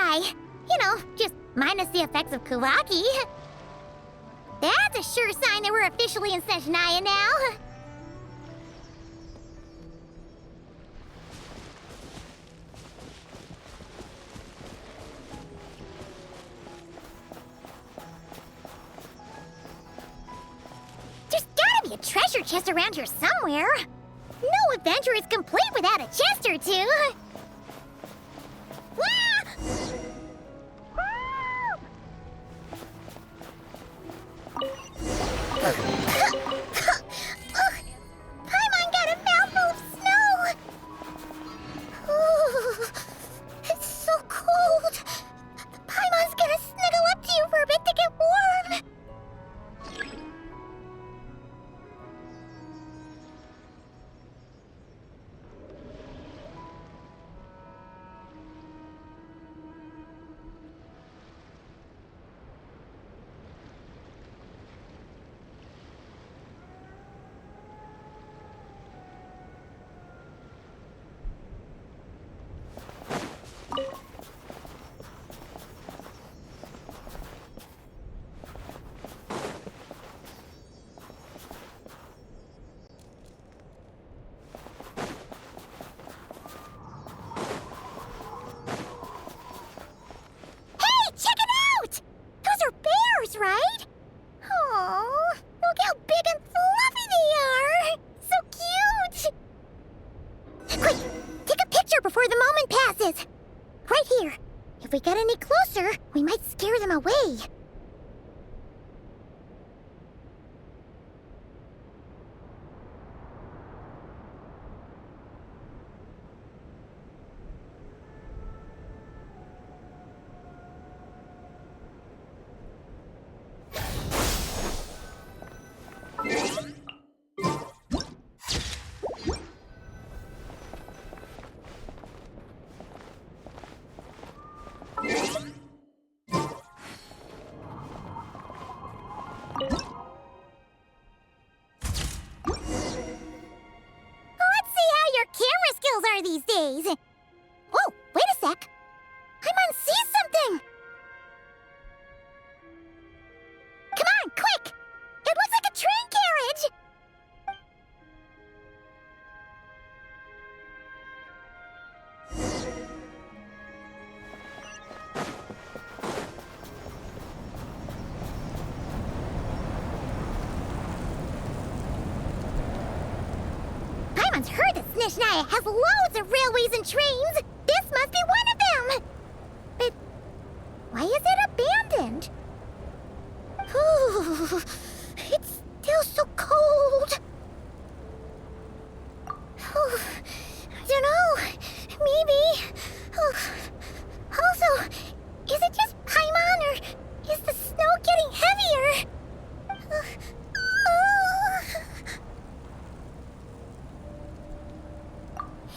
fly. You know, just minus the effects of Kawaki. That's a sure sign that we're officially in Snezhnaya now. There's gotta be a treasure chest around here somewhere. No adventure is complete without a chest or two. Paimon got a mouthful of snow! Ooh, it's so cold. Paimon's gonna snuggle up to you for a bit to get warm. Right? Oh, look how big and fluffy they are! So cute! Quick, take a picture before the moment passes. Right here. If we get any closer, we might scare them away. These days. Oh, wait a sec. Paimon sees something. Come on, quick! It looks like a train carriage. Paimon's heard that Snezhnaya has loads of railways and trains. This must be one of them. But why is it abandoned? Ooh, it's still so cold. Ooh, I don't know. Maybe. Also, is it just Paimon or is the snow getting heavier?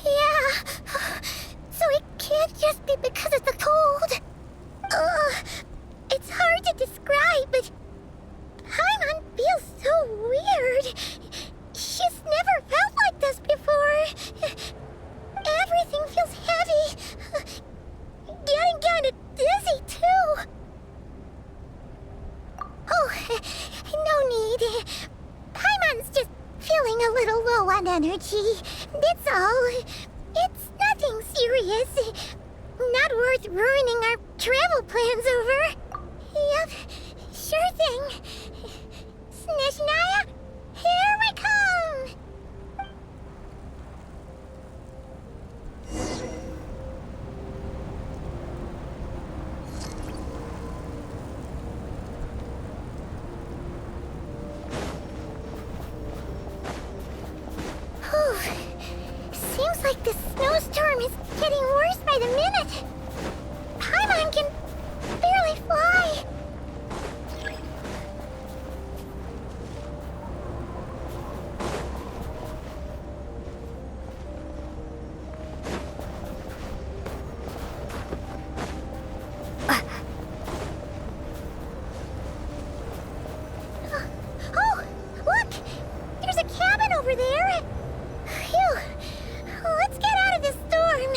Yeah, so it can't just be because of the cold. It's hard to describe, but Paimon feels so weird. She's never felt like this before. Everything feels heavy. Getting kind of dizzy, too. Oh, no need. Paimon's just feeling a little low on energy. That's all. It's nothing serious. Not worth ruining our travel plans over. Yep, sure thing. Snezhnaya, here we come! Seems like the snowstorm is getting worse by the minute. Paimon can barely fly. Oh, look! There's a cabin over there. Phew. Let's get out of this storm.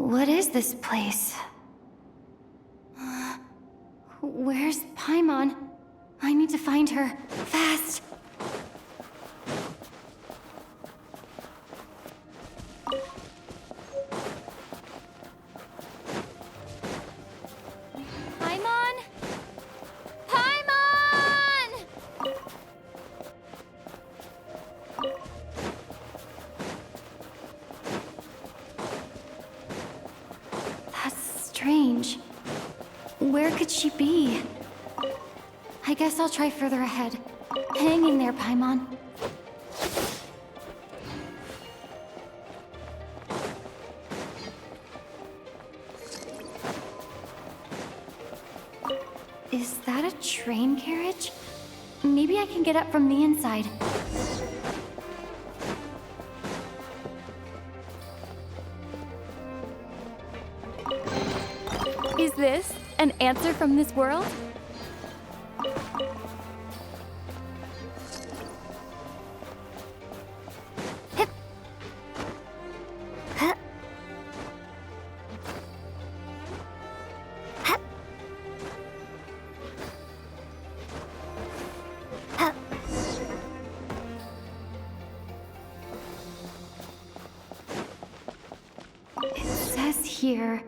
What is this place? Where's Paimon? I need to find her. Fast! Paimon? Paimon! That's strange. Where could she be? I guess I'll try further ahead. Hang in there, Paimon. Is that a train carriage? Maybe I can get up from the inside. Is this an answer from this world? Hip. Huh. Huh. Huh. It says here,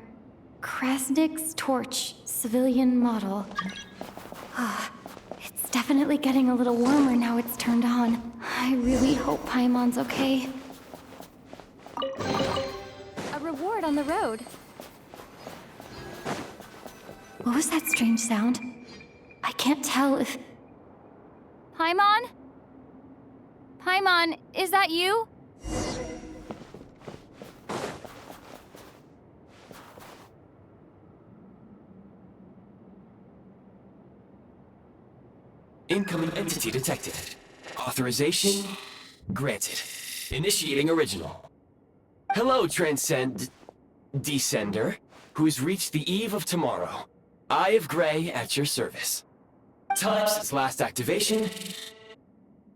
Krasnik's torch, civilian model. Ah, it's definitely getting a little warmer now it's turned on. I really hope Paimon's okay. A reward on the road. What was that strange sound? I can't tell if... Paimon? Paimon, is that you? Incoming entity detected. Authorization granted. Initiating original. Hello, Descender, who's reached the eve of tomorrow. Eye of Grey at your service. Time since last activation.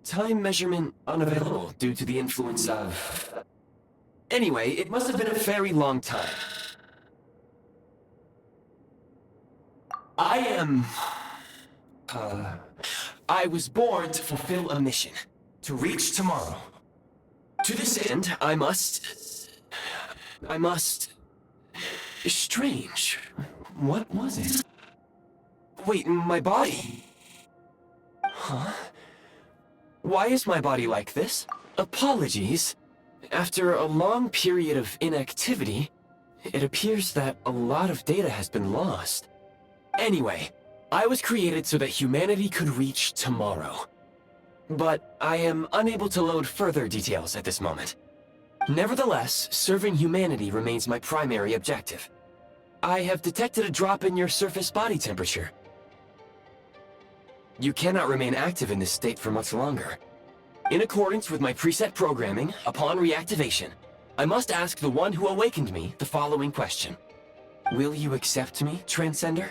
Time measurement unavailable due to the influence of... Anyway, it must have been a very long time. I was born to fulfill a mission. To reach tomorrow. To this end, I must... Strange. What was it? Wait, my body? Huh? Why is my body like this? Apologies. After a long period of inactivity, it appears that a lot of data has been lost. Anyway, I was created so that humanity could reach tomorrow. But I am unable to load further details at this moment. Nevertheless, serving humanity remains my primary objective. I have detected a drop in your surface body temperature. You cannot remain active in this state for much longer. In accordance with my preset programming, upon reactivation, I must ask the one who awakened me the following question. Will you accept me, Transcender?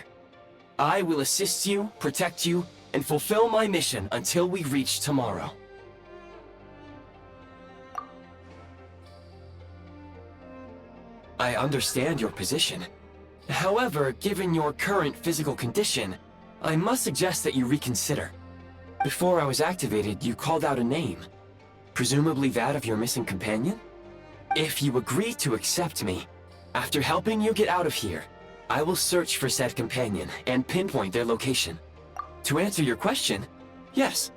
I will assist you, protect you, and fulfill my mission until we reach tomorrow. I understand your position. However, given your current physical condition, I must suggest that you reconsider. Before I was activated, you called out a name. Presumably that of your missing companion? If you agree to accept me, after helping you get out of here, I will search for said companion and pinpoint their location. To answer your question, yes.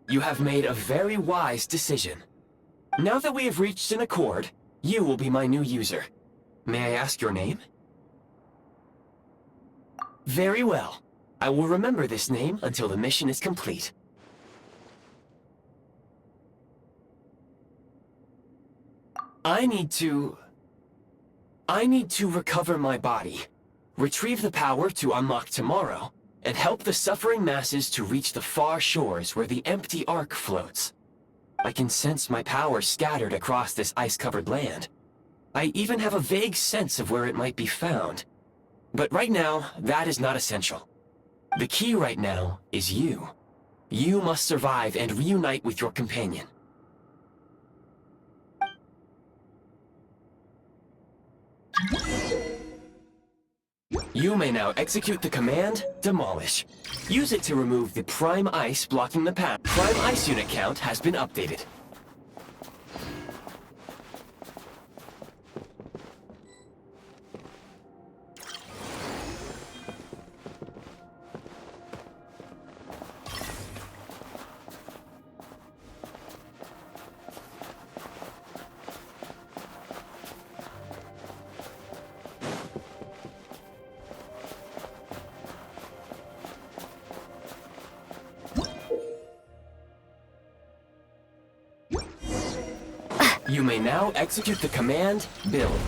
You have made a very wise decision. Now that we have reached an accord, you will be my new user. May I ask your name? Very well. I will remember this name until the mission is complete. I need to recover my body, retrieve the power to unlock tomorrow, and help the suffering masses to reach the far shores where the empty Ark floats. I can sense my power scattered across this ice-covered land. I even have a vague sense of where it might be found. But right now, that is not essential. The key right now is you. You must survive and reunite with your companion. You may now execute the command, Demolish. Use it to remove the Prime Ice blocking the path. Prime Ice unit count has been updated. You may now execute the command, Build.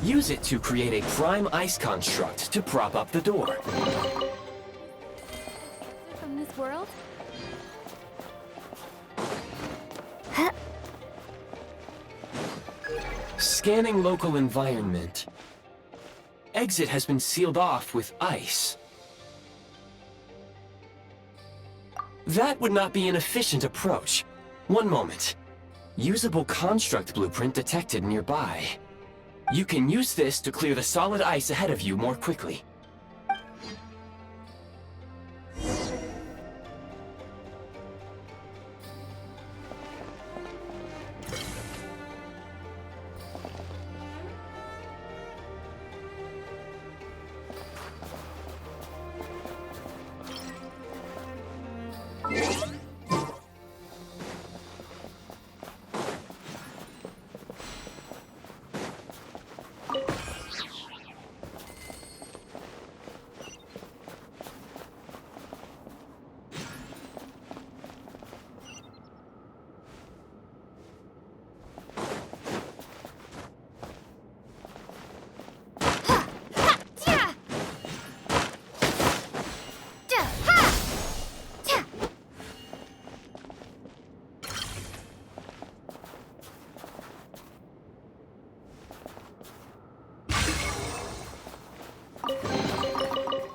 Use it to create a Prime Ice construct to prop up the door. From this world? Scanning local environment. Exit has been sealed off with ice. That would not be an efficient approach. One moment. Usable construct blueprint detected nearby. You can use this to clear the solid ice ahead of you more quickly.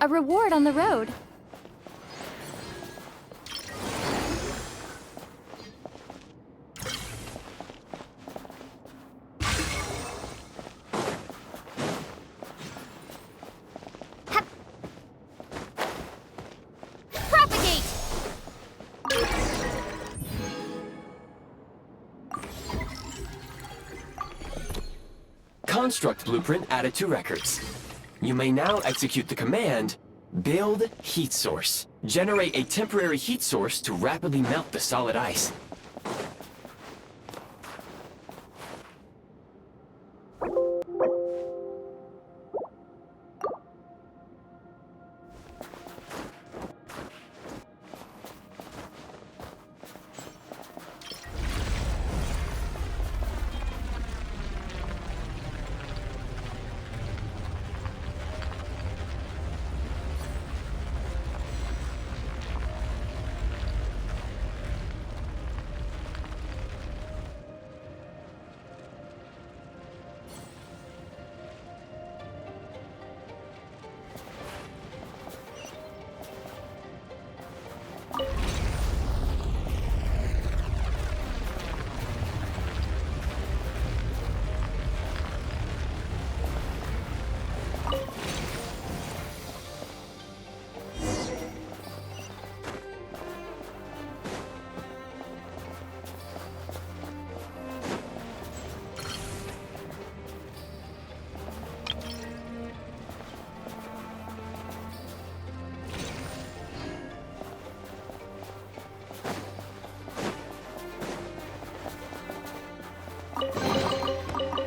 A reward on the road. Propagate! Construct blueprint added to records. You may now execute the command, Build Heat Source. Generate a temporary heat source to rapidly melt the solid ice.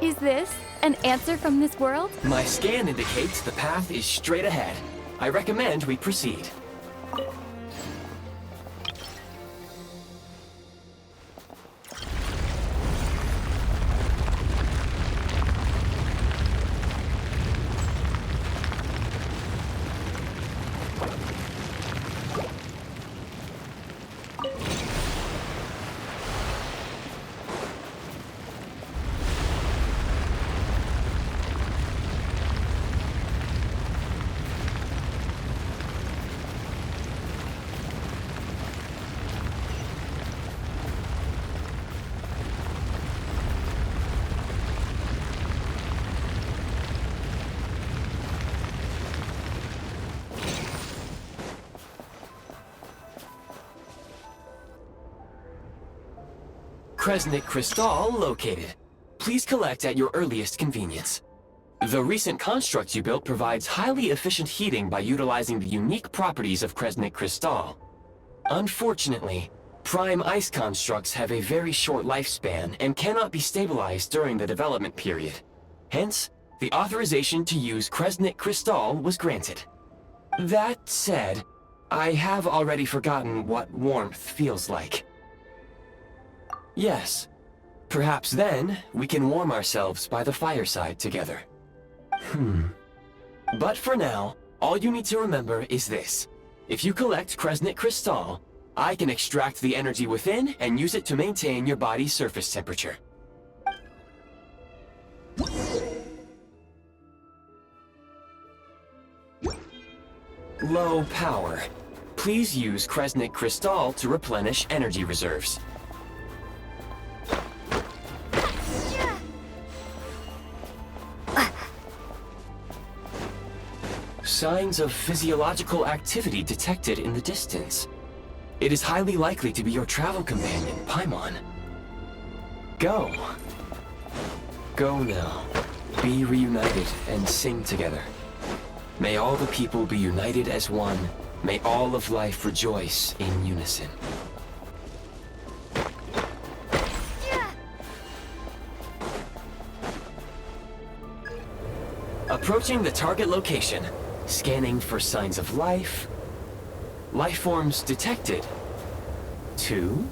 Is this an answer from this world? My scan indicates the path is straight ahead. I recommend we proceed. Kresnik Crystal located. Please collect at your earliest convenience. The recent construct you built provides highly efficient heating by utilizing the unique properties of Kresnik Crystal. Unfortunately, prime ice constructs have a very short lifespan and cannot be stabilized during the development period. Hence, the authorization to use Kresnik Crystal was granted. That said, I have already forgotten what warmth feels like. Yes, perhaps then we can warm ourselves by the fireside together. But for now, all you need to remember is this. If you collect Kresnik Crystal, I can extract the energy within and use it to maintain your body's surface temperature. Low power. Please use Kresnik Crystal to replenish energy reserves. Signs of physiological activity detected in the distance. It is highly likely to be your travel companion, Paimon. Go. Go now. Be reunited and sing together. May all the people be united as one. May all of life rejoice in unison. Approaching the target location. Scanning for signs of life. Life forms detected. 2.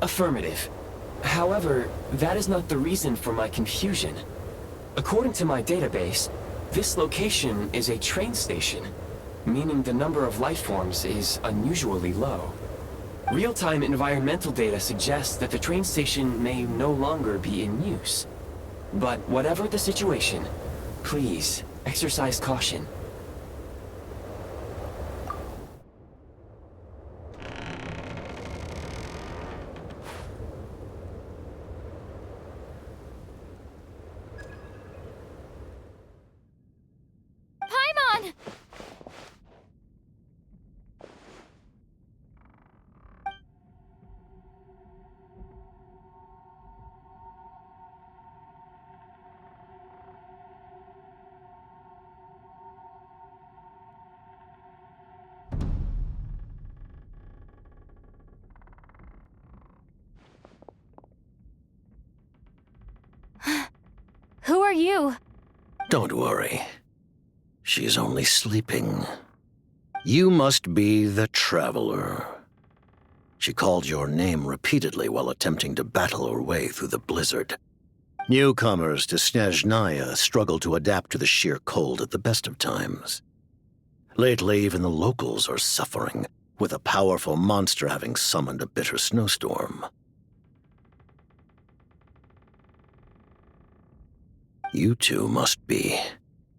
Affirmative. However, that is not the reason for my confusion. According to my database, this location is a train station, meaning the number of life forms is unusually low. Real-time environmental data suggests that the train station may no longer be in use. But whatever the situation, please exercise caution. Paimon! Who are you? Don't worry. She's only sleeping. You must be the Traveler. She called your name repeatedly while attempting to battle her way through the blizzard. Newcomers to Snezhnaya struggle to adapt to the sheer cold at the best of times. Lately, even the locals are suffering, with a powerful monster having summoned a bitter snowstorm. You two must be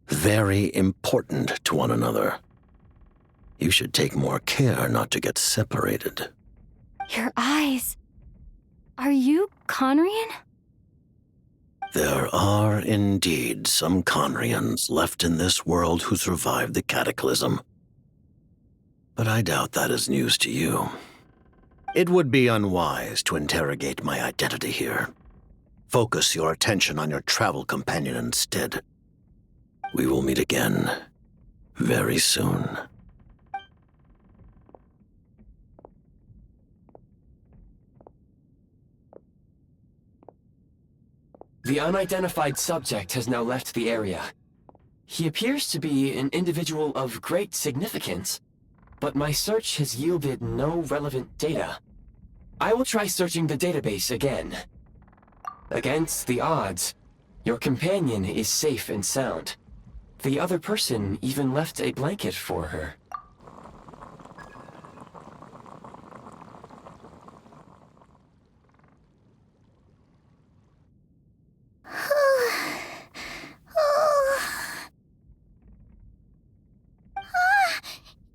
very important to one another. You should take more care not to get separated. Your eyes. Are you Conrian? There are indeed some Conrians left in this world who survived the cataclysm. But I doubt that is news to you. It would be unwise to interrogate my identity here. Focus your attention on your travel companion instead. We will meet again very soon. The unidentified subject has now left the area. He appears to be an individual of great significance, but my search has yielded no relevant data. I will try searching the database again. Against the odds, your companion is safe and sound. The other person even left a blanket for her.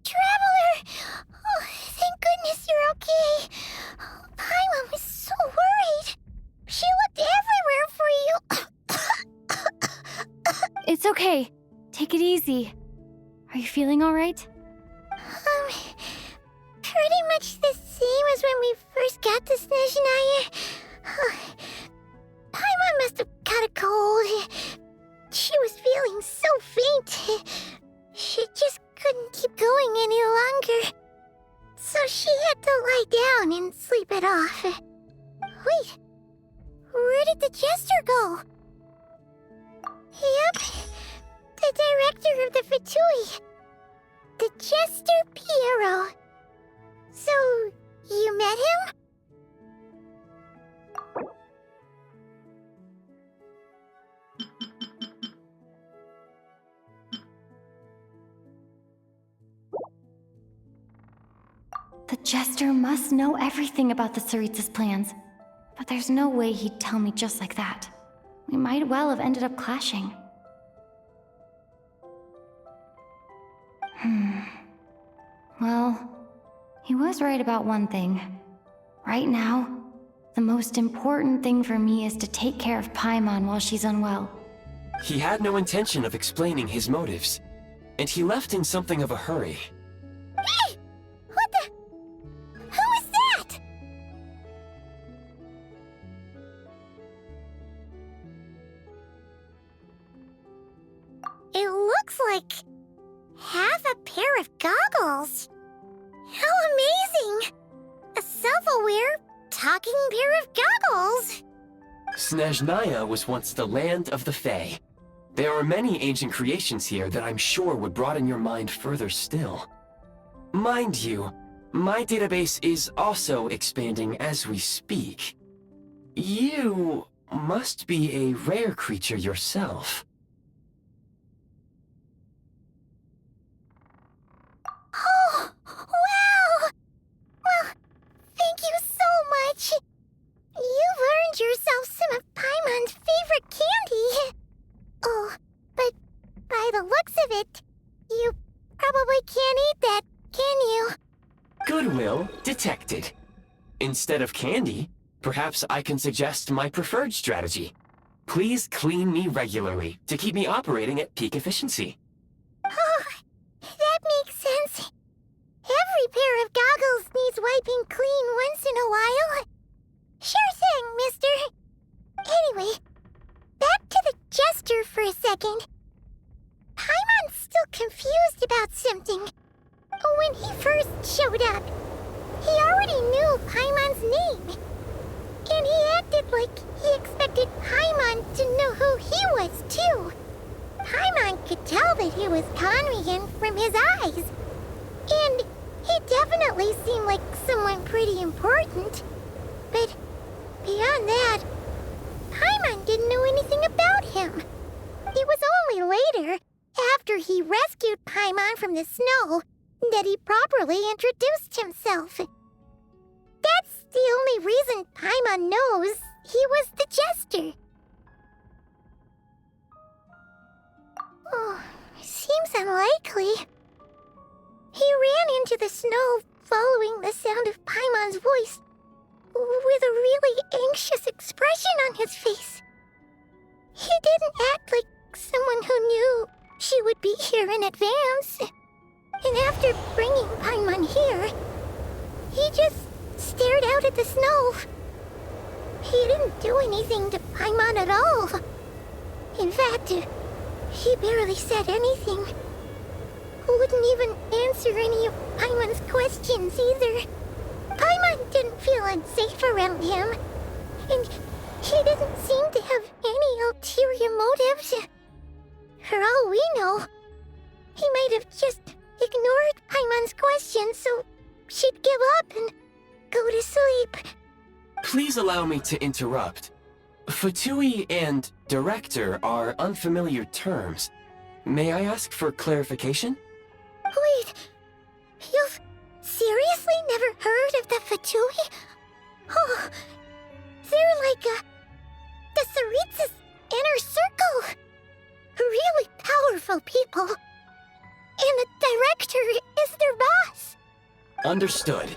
Traveler! Oh, thank goodness you're okay. Paimon was so worried. She looked everywhere for you. It's okay. Take it easy. Are you feeling all right? Pretty much the same as when we first forgot the Snezhnaya. Paimon must have caught a cold. She was feeling so faint. She just couldn't keep going any longer. So she had to lie down and sleep it off. Wait, where did the jester go? Yep, the director of the Fatui. The jester Pierro. So, you met him? The jester must know everything about the Tsaritsa's plans. But there's no way he'd tell me just like that. We might well have ended up clashing. Well, he was right about one thing. Right now, the most important thing for me is to take care of Paimon while she's unwell. He had no intention of explaining his motives, and he left in something of a hurry. Hey! What the? Who is that? It looks like half a pair of goggles. How amazing! A self-aware, talking pair of goggles! Snezhnaya was once the land of the Fae. There are many ancient creations here that I'm sure would broaden your mind further still. Mind you, my database is also expanding as we speak. You must be a rare creature yourself. Oh, wow! Well, thank you so much. You've earned yourself some of Paimon's favorite candy. Oh, but by the looks of it, you probably can't eat that, can you? Goodwill detected. Instead of candy, perhaps I can suggest my preferred strategy. Please clean me regularly to keep me operating at peak efficiency. Oh, that makes sense. Every pair of goggles needs wiping clean once in a while. Sure thing, mister. Anyway, back to the jester for a second. Paimon's still confused about something. When he first showed up, he already knew Paimon's name. And he acted like he expected Paimon to know who he was, too. Paimon could tell that he was Conrian from his eyes. And he definitely seemed like someone pretty important. But beyond that, Paimon didn't know anything about him. It was only later, after he rescued Paimon from the snow, that he properly introduced himself. That's the only reason Paimon knows he was the jester. Oh, seems unlikely. He ran into the snow following the sound of Paimon's voice, with a really anxious expression on his face. He didn't act like someone who knew she would be here in advance. And after bringing Paimon here, he just stared out at the snow. He didn't do anything to Paimon at all. In fact, he barely said anything. Wouldn't even answer any of Paimon's questions either. Paimon didn't feel unsafe around him, and he didn't seem to have any ulterior motives. For all we know, he might have just ignored Paimon's questions so she'd give up and go to sleep. Please allow me to interrupt. Fatui and director are unfamiliar terms. May I ask for clarification? Wait, you've seriously never heard of the Fatui? Oh, they're like the Tsaritsa's inner circle. Really powerful people. And the director is their boss. Understood.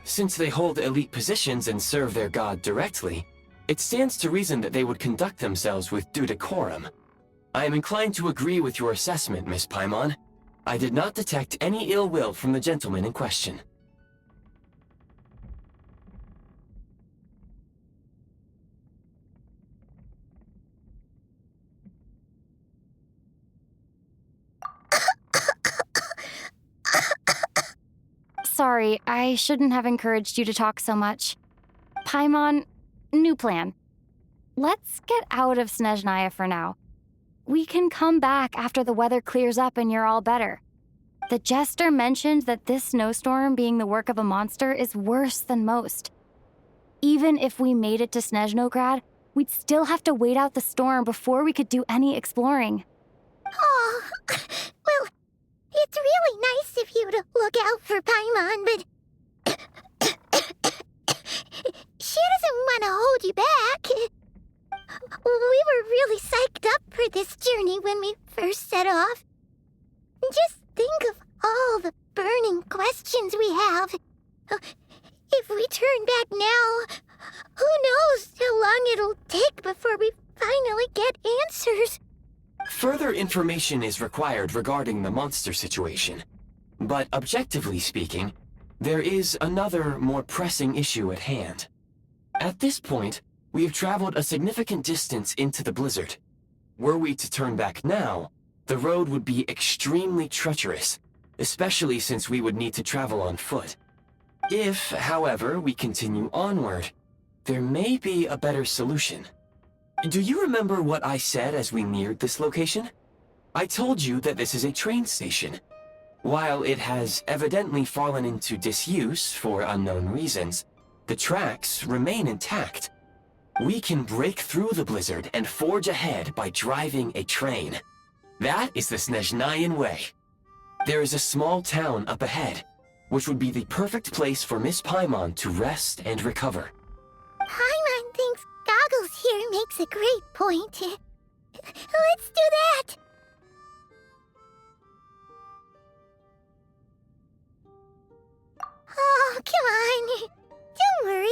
Since they hold elite positions and serve their god directly, it stands to reason that they would conduct themselves with due decorum. I am inclined to agree with your assessment, Miss Paimon. I did not detect any ill will from the gentleman in question. sorry. I shouldn't have encouraged you to talk so much. Paimon, new plan. Let's get out of Snezhnaya for now. We can come back after the weather clears up and you're all better. The jester mentioned that this snowstorm being the work of a monster is worse than most. Even if we made it to Snezhnograd, we'd still have to wait out the storm before we could do any exploring. Oh, well, it's really nice of you to look out for Paimon, but she doesn't want to hold you back. We were really psyched up for this journey when we first set off. Just think of all the burning questions we have. If we turn back now, who knows how long it'll take before we finally get answers. Further information is required regarding the monster situation. But objectively speaking, there is another, more pressing issue at hand. At this point, we have traveled a significant distance into the blizzard. Were we to turn back now, the road would be extremely treacherous, especially since we would need to travel on foot. If, however, we continue onward, there may be a better solution. Do you remember what I said as we neared this location? I told you that this is a train station. While it has evidently fallen into disuse for unknown reasons, the tracks remain intact. We can break through the blizzard and forge ahead by driving a train. That is the Snezhnayan way. There is a small town up ahead, which would be the perfect place for Miss Paimon to rest and recover. Paimon thinks Goggles here makes a great point. Let's do that! Oh, come on. Don't worry.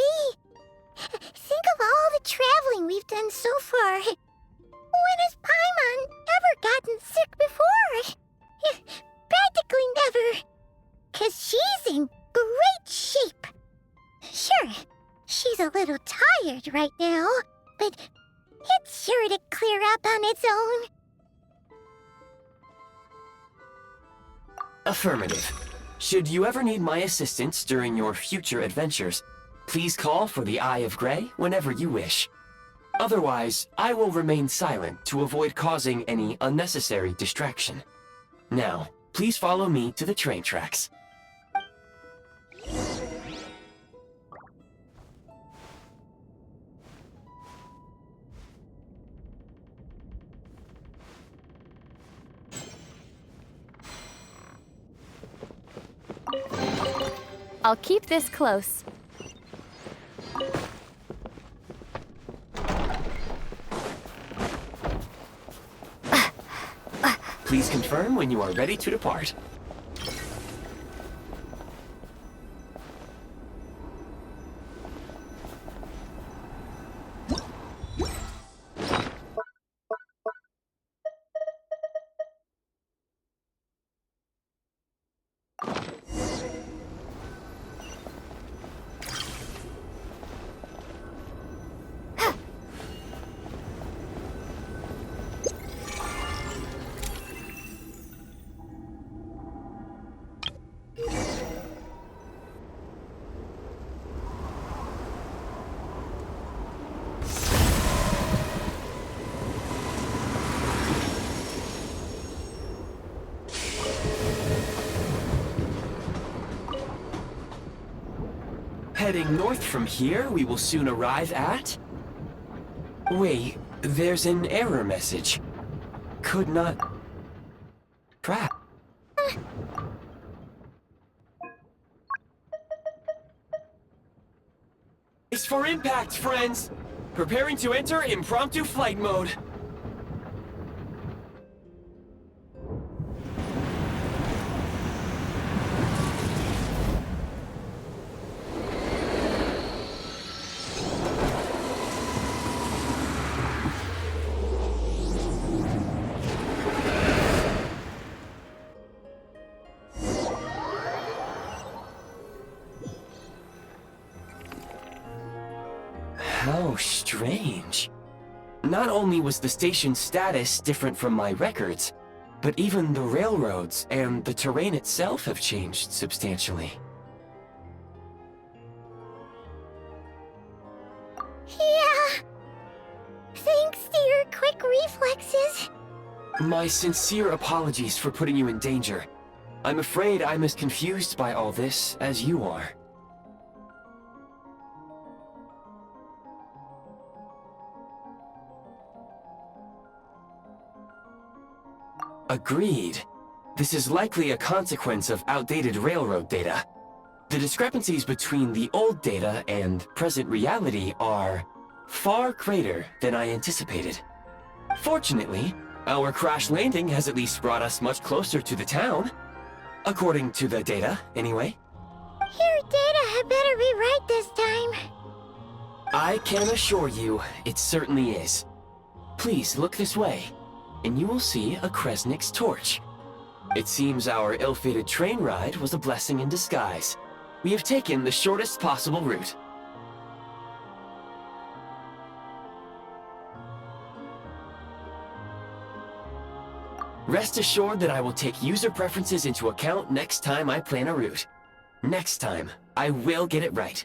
Think of all the traveling we've done so far. When has Paimon ever gotten sick before? Practically never. 'Cause she's in great shape. Sure, she's a little tired right now, but it's sure to clear up on its own. Affirmative. Should you ever need my assistance during your future adventures, please call for the Eye of Grey whenever you wish. Otherwise, I will remain silent to avoid causing any unnecessary distraction. Now, please follow me to the train tracks. I'll keep this close. Please confirm when you are ready to depart. Heading north from here, we will soon arrive at... Wait, there's an error message. Could not... Crap. Brace for impact, friends! Preparing to enter impromptu flight mode. How strange. Not only was the station's status different from my records, but even the railroads and the terrain itself have changed substantially. Yeah. Thanks to your quick reflexes. My sincere apologies for putting you in danger. I'm afraid I'm as confused by all this as you are. Agreed. This is likely a consequence of outdated railroad data. The discrepancies between the old data and present reality are far greater than I anticipated. Fortunately, our crash landing has at least brought us much closer to the town. According to the data, anyway. Your data had better be right this time. I can assure you, it certainly is. Please look this way, and you will see a Kresnik's torch. It seems our ill-fated train ride was a blessing in disguise. We have taken the shortest possible route. Rest assured that I will take user preferences into account next time I plan a route. Next time, I will get it right.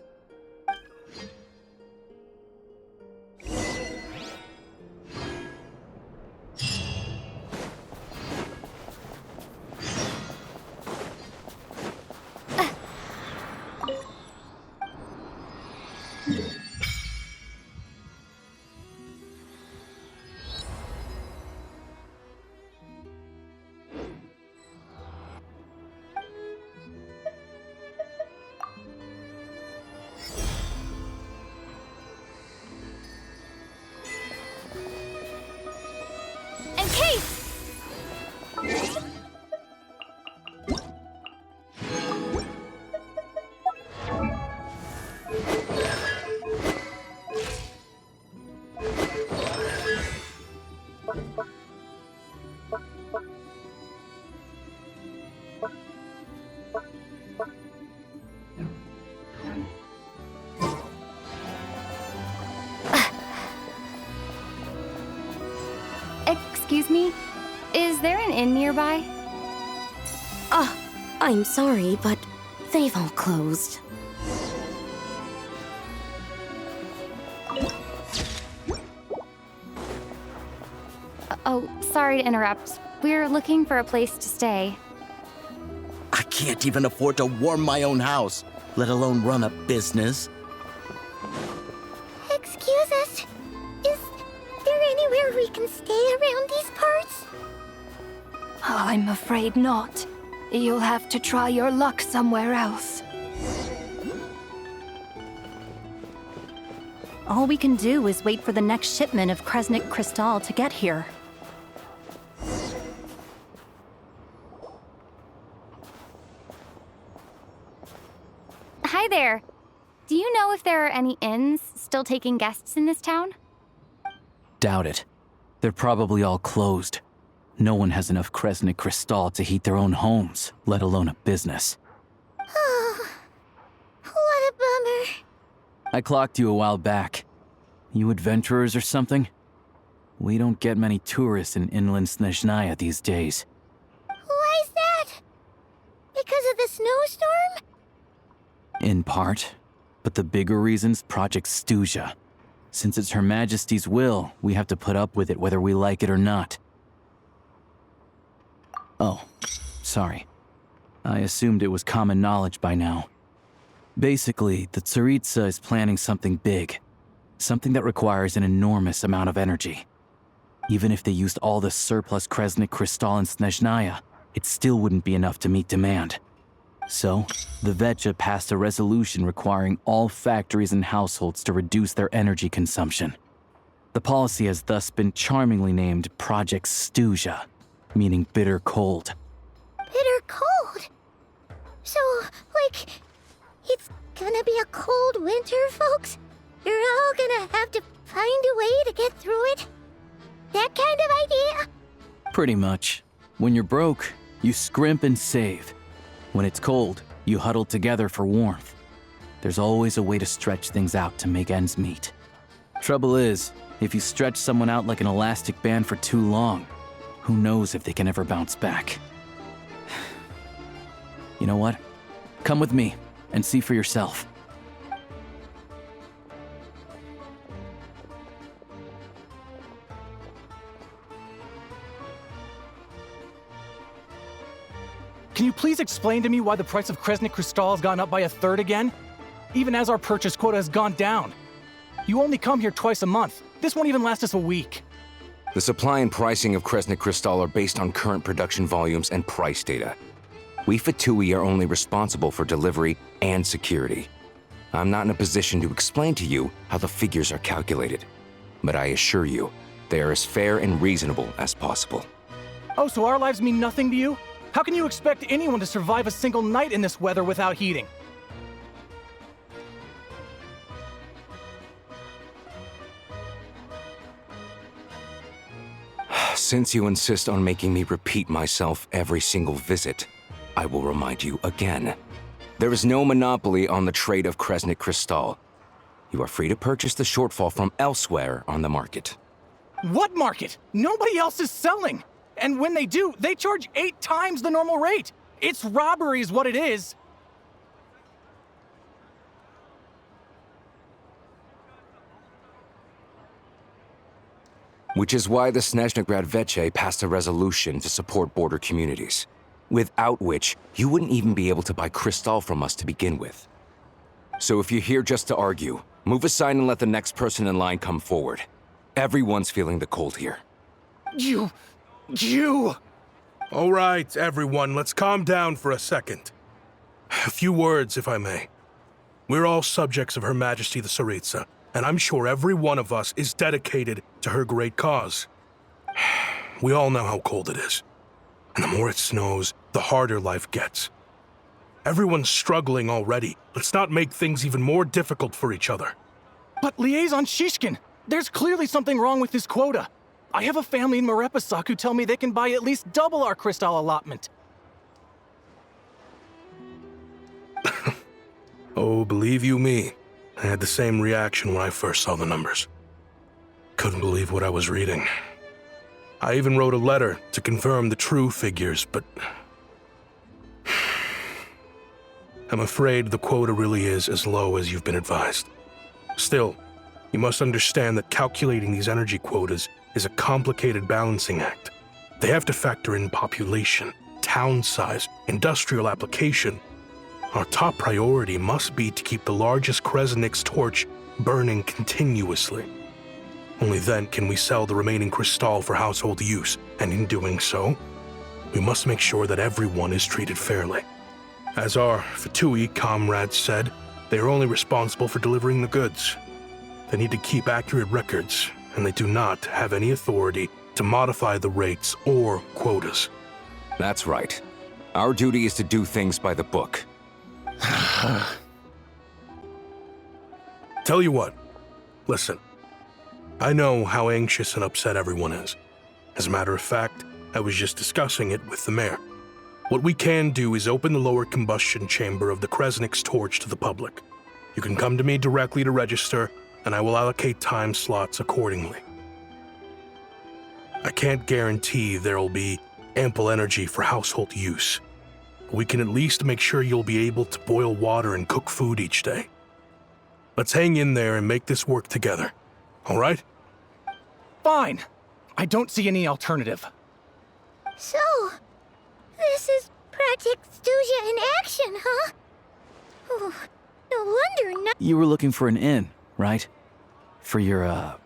Excuse me? Is there an inn nearby? I'm sorry, but they've all closed. Oh, sorry to interrupt. We're looking for a place to stay. I can't even afford to warm my own house, let alone run a business. Excuse us. Is there anywhere we can stay around these parts? I'm afraid not. You'll have to try your luck somewhere else. All we can do is wait for the next shipment of Kresnik Crystal to get here. Hi there. Do you know if there are any inns still taking guests in this town? Doubt it. They're probably all closed. No one has enough Kresnik Crystal to heat their own homes, let alone a business. Oh, what a bummer. I clocked you a while back. You adventurers or something? We don't get many tourists in inland Snezhnaya these days. Why is that? Because of the snowstorm? In part. But the bigger reason's Project Stuzha. Since it's Her Majesty's will, we have to put up with it whether we like it or not. Oh, sorry. I assumed it was common knowledge by now. Basically, the Tsaritsa is planning something big. Something that requires an enormous amount of energy. Even if they used all the surplus Kresnik Crystal in Snezhnaya, it still wouldn't be enough to meet demand. So, the Vetja passed a resolution requiring all factories and households to reduce their energy consumption. The policy has thus been charmingly named Project Stuzha, meaning bitter cold. Bitter cold? So, like, it's gonna be a cold winter, folks? You're all gonna have to find a way to get through it? That kind of idea? Pretty much. When you're broke, you scrimp and save. When it's cold, you huddle together for warmth. There's always a way to stretch things out to make ends meet. Trouble is, if you stretch someone out like an elastic band for too long, who knows if they can ever bounce back. You know what? Come with me and see for yourself. Can you please explain to me why the price of Kresnik Crystal has gone up by 1/3 again? Even as our purchase quota has gone down. You only come here twice a month. This won't even last us a week. The supply and pricing of Kresnik Crystal are based on current production volumes and price data. We Fatui are only responsible for delivery and security. I'm not in a position to explain to you how the figures are calculated, but I assure you, they are as fair and reasonable as possible. Oh, so our lives mean nothing to you? How can you expect anyone to survive a single night in this weather without heating? Since you insist on making me repeat myself every single visit, I will remind you again. There is no monopoly on the trade of Kresnik Crystal. You are free to purchase the shortfall from elsewhere on the market. What market? Nobody else is selling! And when they do, they charge 8 times the normal rate! It's robbery is what it is! Which is why the Snezhnaya Veche passed a resolution to support border communities, without which you wouldn't even be able to buy Crystal from us to begin with. So if you're here just to argue, move aside and let the next person in line come forward. Everyone's feeling the cold here. You... All right, everyone, let's calm down for a second. A few words, if I may. We're all subjects of Her Majesty the Tsaritsa, and I'm sure every one of us is dedicated to her great cause. We all know how cold it is. And the more it snows, the harder life gets. Everyone's struggling already. Let's not make things even more difficult for each other. But Liaison Shishkin, there's clearly something wrong with this quota. I have a family in Marepasak who tell me they can buy at least double our crystal allotment. Oh, believe you me, I had the same reaction when I first saw the numbers. Couldn't believe what I was reading. I even wrote a letter to confirm the true figures, but I'm afraid the quota really is as low as you've been advised. Still, you must understand that calculating these energy quotas is a complicated balancing act. They have to factor in population, town size, industrial application. Our top priority must be to keep the largest Kresnik's torch burning continuously. Only then can we sell the remaining crystal for household use, and in doing so, we must make sure that everyone is treated fairly. As our Fatui comrades said, they are only responsible for delivering the goods. They need to keep accurate records, and they do not have any authority to modify the rates or quotas. That's right. Our duty is to do things by the book. Tell you what, listen. I know how anxious and upset everyone is. As a matter of fact, I was just discussing it with the mayor. What we can do is open the lower combustion chamber of the Kresnik's torch to the public. You can come to me directly to register, and I will allocate time slots accordingly. I can't guarantee there'll be ample energy for household use. We can at least make sure you'll be able to boil water and cook food each day. Let's hang in there and make this work together. All right? Fine. I don't see any alternative. So, this is Project Stuja in action, huh? Oh, no wonder no— You were looking for an inn, right? For your,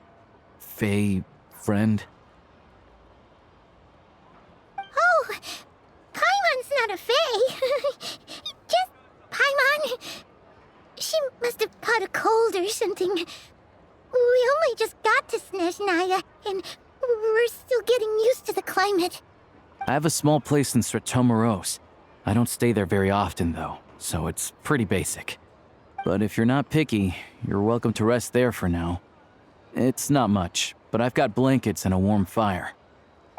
Fae friend? Oh, Paimon's not a fae. Just Paimon. She must have caught a cold or something. We only just got to Snezhnaya, and we're still getting used to the climate. I have a small place in Stratomaros. I don't stay there very often, though, so it's pretty basic. But if you're not picky, you're welcome to rest there for now. It's not much, but I've got blankets and a warm fire.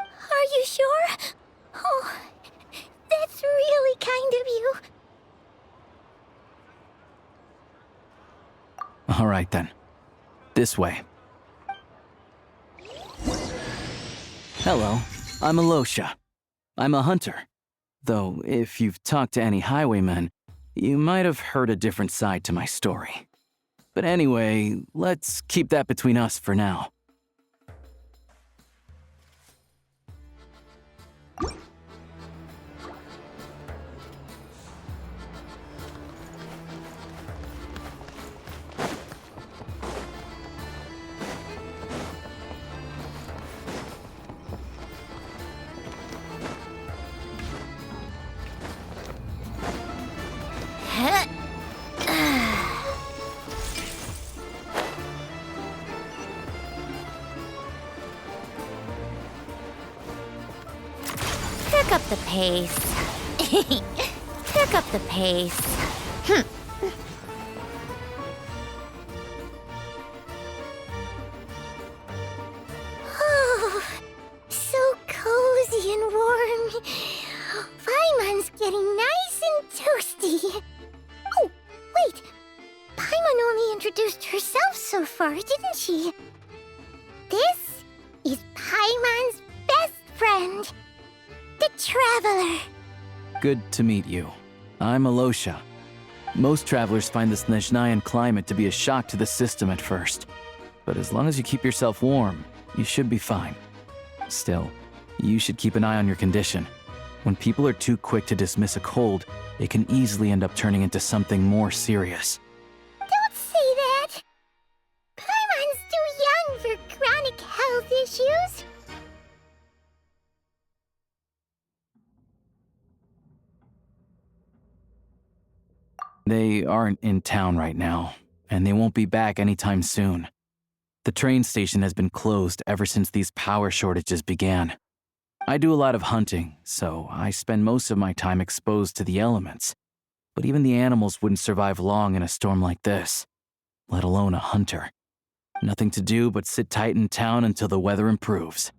Are you sure? Oh, that's really kind of you. All right, then. This way. Hello, I'm Alyosha. I'm a hunter. Though, if you've talked to any highwaymen, you might have heard a different side to my story. But anyway, let's keep that between us for now. Pick up the pace. Pick up the pace. Oh, so cozy and warm. Paimon's getting nice and toasty. Oh, wait. Paimon only introduced herself so far, didn't she? This is Paimon's best friend, the Traveler. Good to meet you. I'm Alyosha. Most travelers find the Snezhnayan climate to be a shock to the system at first. But as long as you keep yourself warm, you should be fine. Still, you should keep an eye on your condition. When people are too quick to dismiss a cold, it can easily end up turning into something more serious. Don't say that! Paimon's too young for chronic health issues. They aren't in town right now, and they won't be back anytime soon. The train station has been closed ever since these power shortages began. I do a lot of hunting, so I spend most of my time exposed to the elements. But even the animals wouldn't survive long in a storm like this, let alone a hunter. Nothing to do but sit tight in town until the weather improves.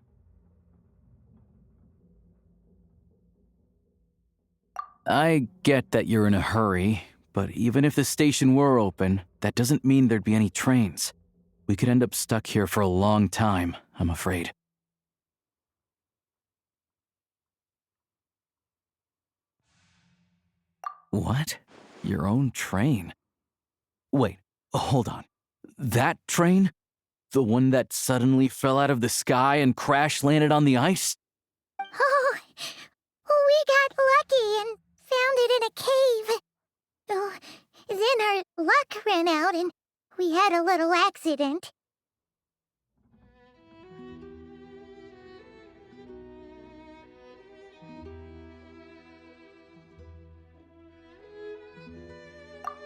I get that you're in a hurry, but even if the station were open, that doesn't mean there'd be any trains. We could end up stuck here for a long time, I'm afraid. What? Your own train? Wait, hold on. That train? The one that suddenly fell out of the sky and crash-landed on the ice? Oh, we got lucky and found it in a cave. Oh, then our luck ran out and we had a little accident.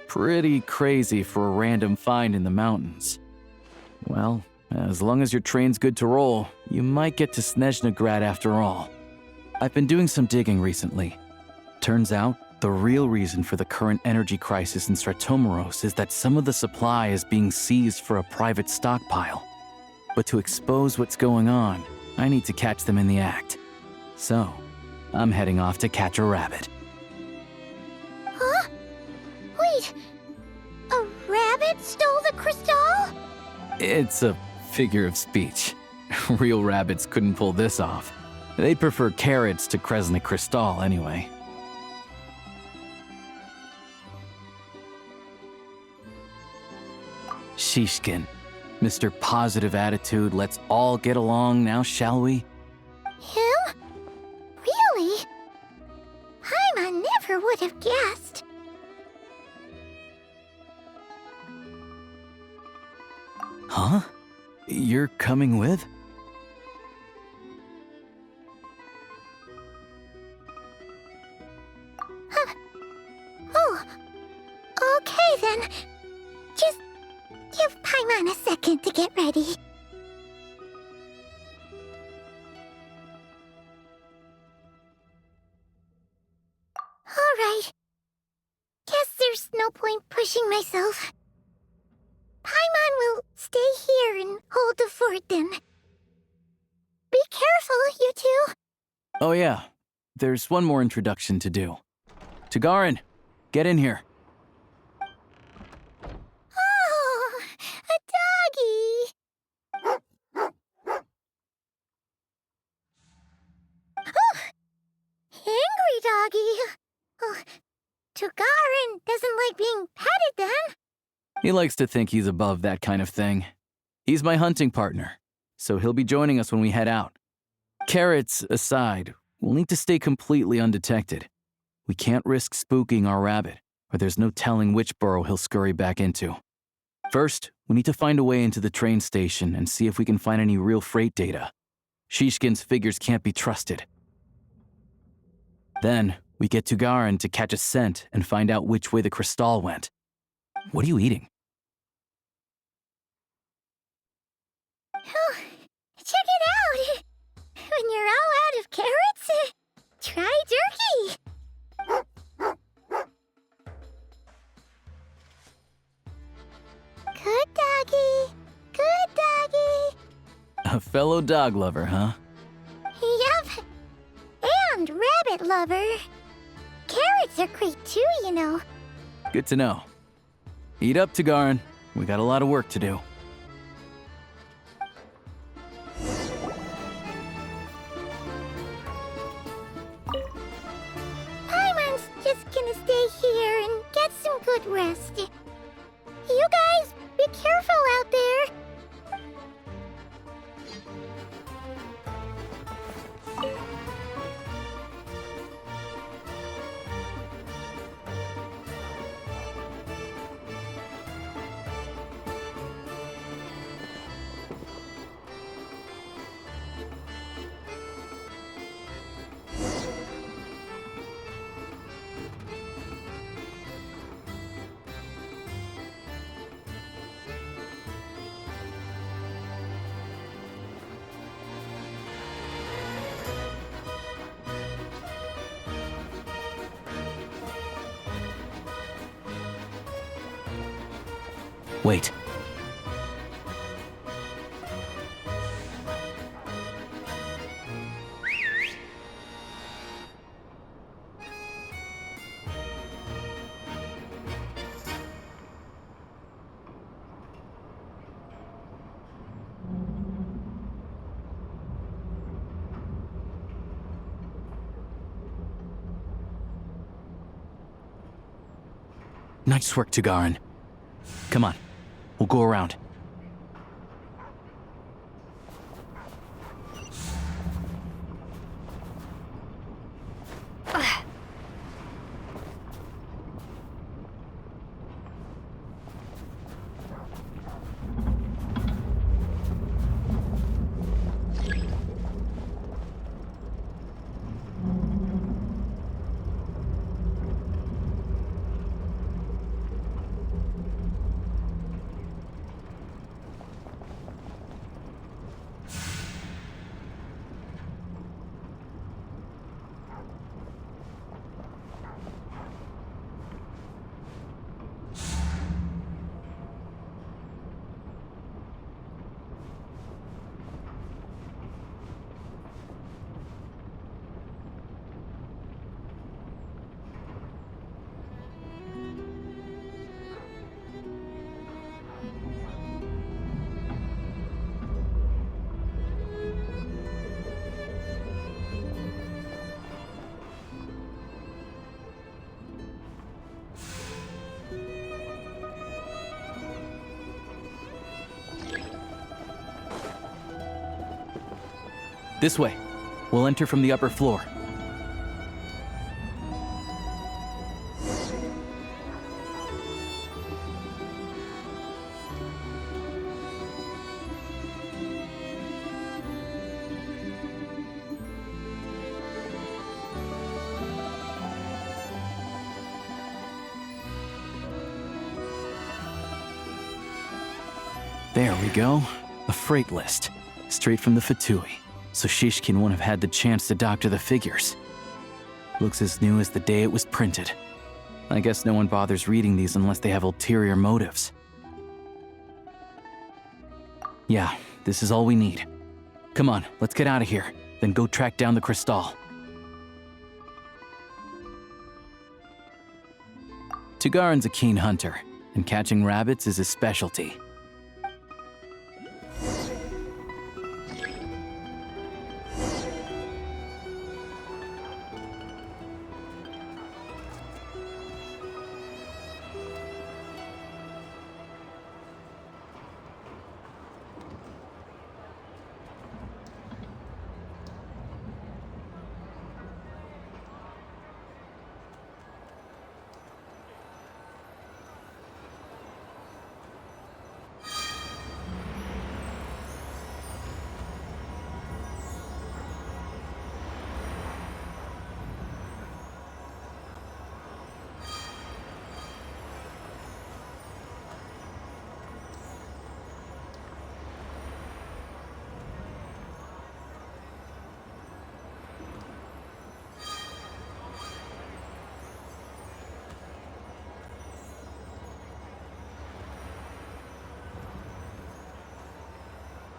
Pretty crazy for a random find in the mountains. Well, as long as your train's good to roll, you might get to Snezhnagrad after all. I've been doing some digging recently. Turns out, the real reason for the current energy crisis in Stratomaros is that some of the supply is being seized for a private stockpile. But to expose what's going on, I need to catch them in the act. So, I'm heading off to catch a rabbit. Huh? Wait, a rabbit stole the crystal? It's a figure of speech. Real rabbits couldn't pull this off. They'd prefer carrots to Kresnik Crystal anyway. Shishkin, Mr. Positive Attitude, let's all get along now, shall we? Him? Really? Paimon never would have guessed. Huh? You're coming with? Oh, okay then. Just give Paimon a second to get ready. Alright. Guess there's no point pushing myself. Paimon will stay here and hold the fort then. Be careful, you two. Oh yeah, there's one more introduction to do. Tagarin, get in here. Oh, a doggy. Oh, angry doggy. Oh, Tagarin doesn't like being petted then. He likes to think he's above that kind of thing. He's my hunting partner, so he'll be joining us when we head out. Carrots aside, we'll need to stay completely undetected. We can't risk spooking our rabbit, or there's no telling which burrow he'll scurry back into. First, we need to find a way into the train station and see if we can find any real freight data. Shishkin's figures can't be trusted. Then, we get Tagarin to catch a scent and find out which way the crystal went. What are you eating? Oh, check it out! When you're all out of carrots, try A fellow dog lover, huh? Yep. And rabbit lover. Carrots are great too, you know. Good to know. Eat up, Tagarin. We got a lot of work to do. Paimon's just gonna stay here and get some good rest. You guys, be careful out there. Wait. Nice work, Tagarin. Come on, we'll go around. This way. We'll enter from the upper floor. There we go. A freight list. Straight from the Fatui. So Shishkin won't have had the chance to doctor the figures. Looks as new as the day it was printed. I guess no one bothers reading these unless they have ulterior motives. Yeah, this is all we need. Come on, let's get out of here, then go track down the Crystal. Tagarin's a keen hunter, and catching rabbits is his specialty.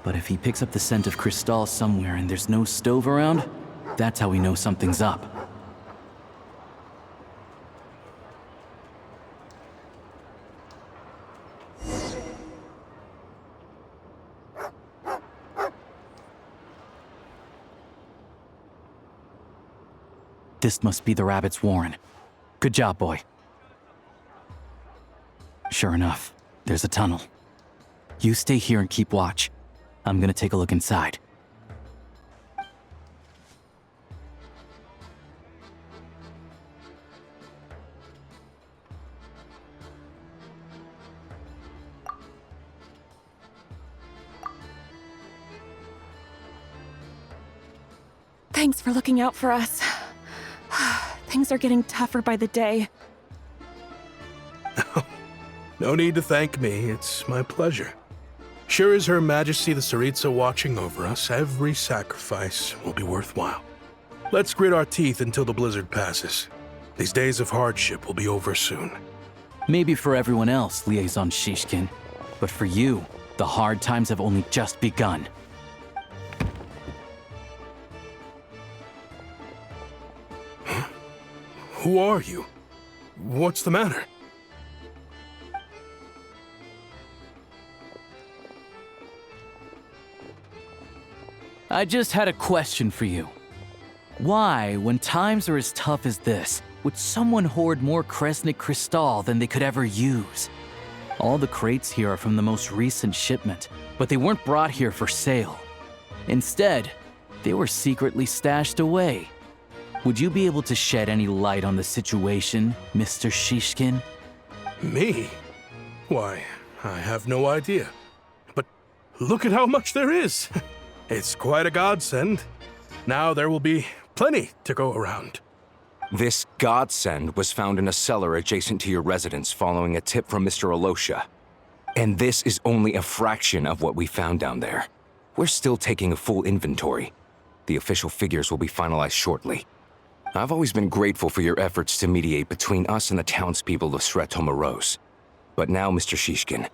But if he picks up the scent of Cristal somewhere and there's no stove around, that's how we know something's up. This must be the rabbit's warren. Good job, boy. Sure enough, there's a tunnel. You stay here and keep watch. I'm gonna take a look inside. Thanks for looking out for us. Things are getting tougher by the day. No need to thank me, it's my pleasure. Sure as Her Majesty the Tsaritsa watching over us, every sacrifice will be worthwhile. Let's grit our teeth until the blizzard passes. These days of hardship will be over soon. Maybe for everyone else, Liaison Shishkin, but for you, the hard times have only just begun. Huh? Who are you? What's the matter? I just had a question for you. Why, when times are as tough as this, would someone hoard more Kresnik Cristal than they could ever use? All the crates here are from the most recent shipment, but they weren't brought here for sale. Instead, they were secretly stashed away. Would you be able to shed any light on the situation, Mr. Shishkin? Me? Why, I have no idea. But look at how much there is! It's quite a godsend. Now there will be plenty to go around. This godsend was found in a cellar adjacent to your residence following a tip from Mr. Alyosha. And this is only a fraction of what we found down there. We're still taking a full inventory. The official figures will be finalized shortly. I've always been grateful for your efforts to mediate between us and the townspeople of Sretomaros. But now, Mr. Shishkin,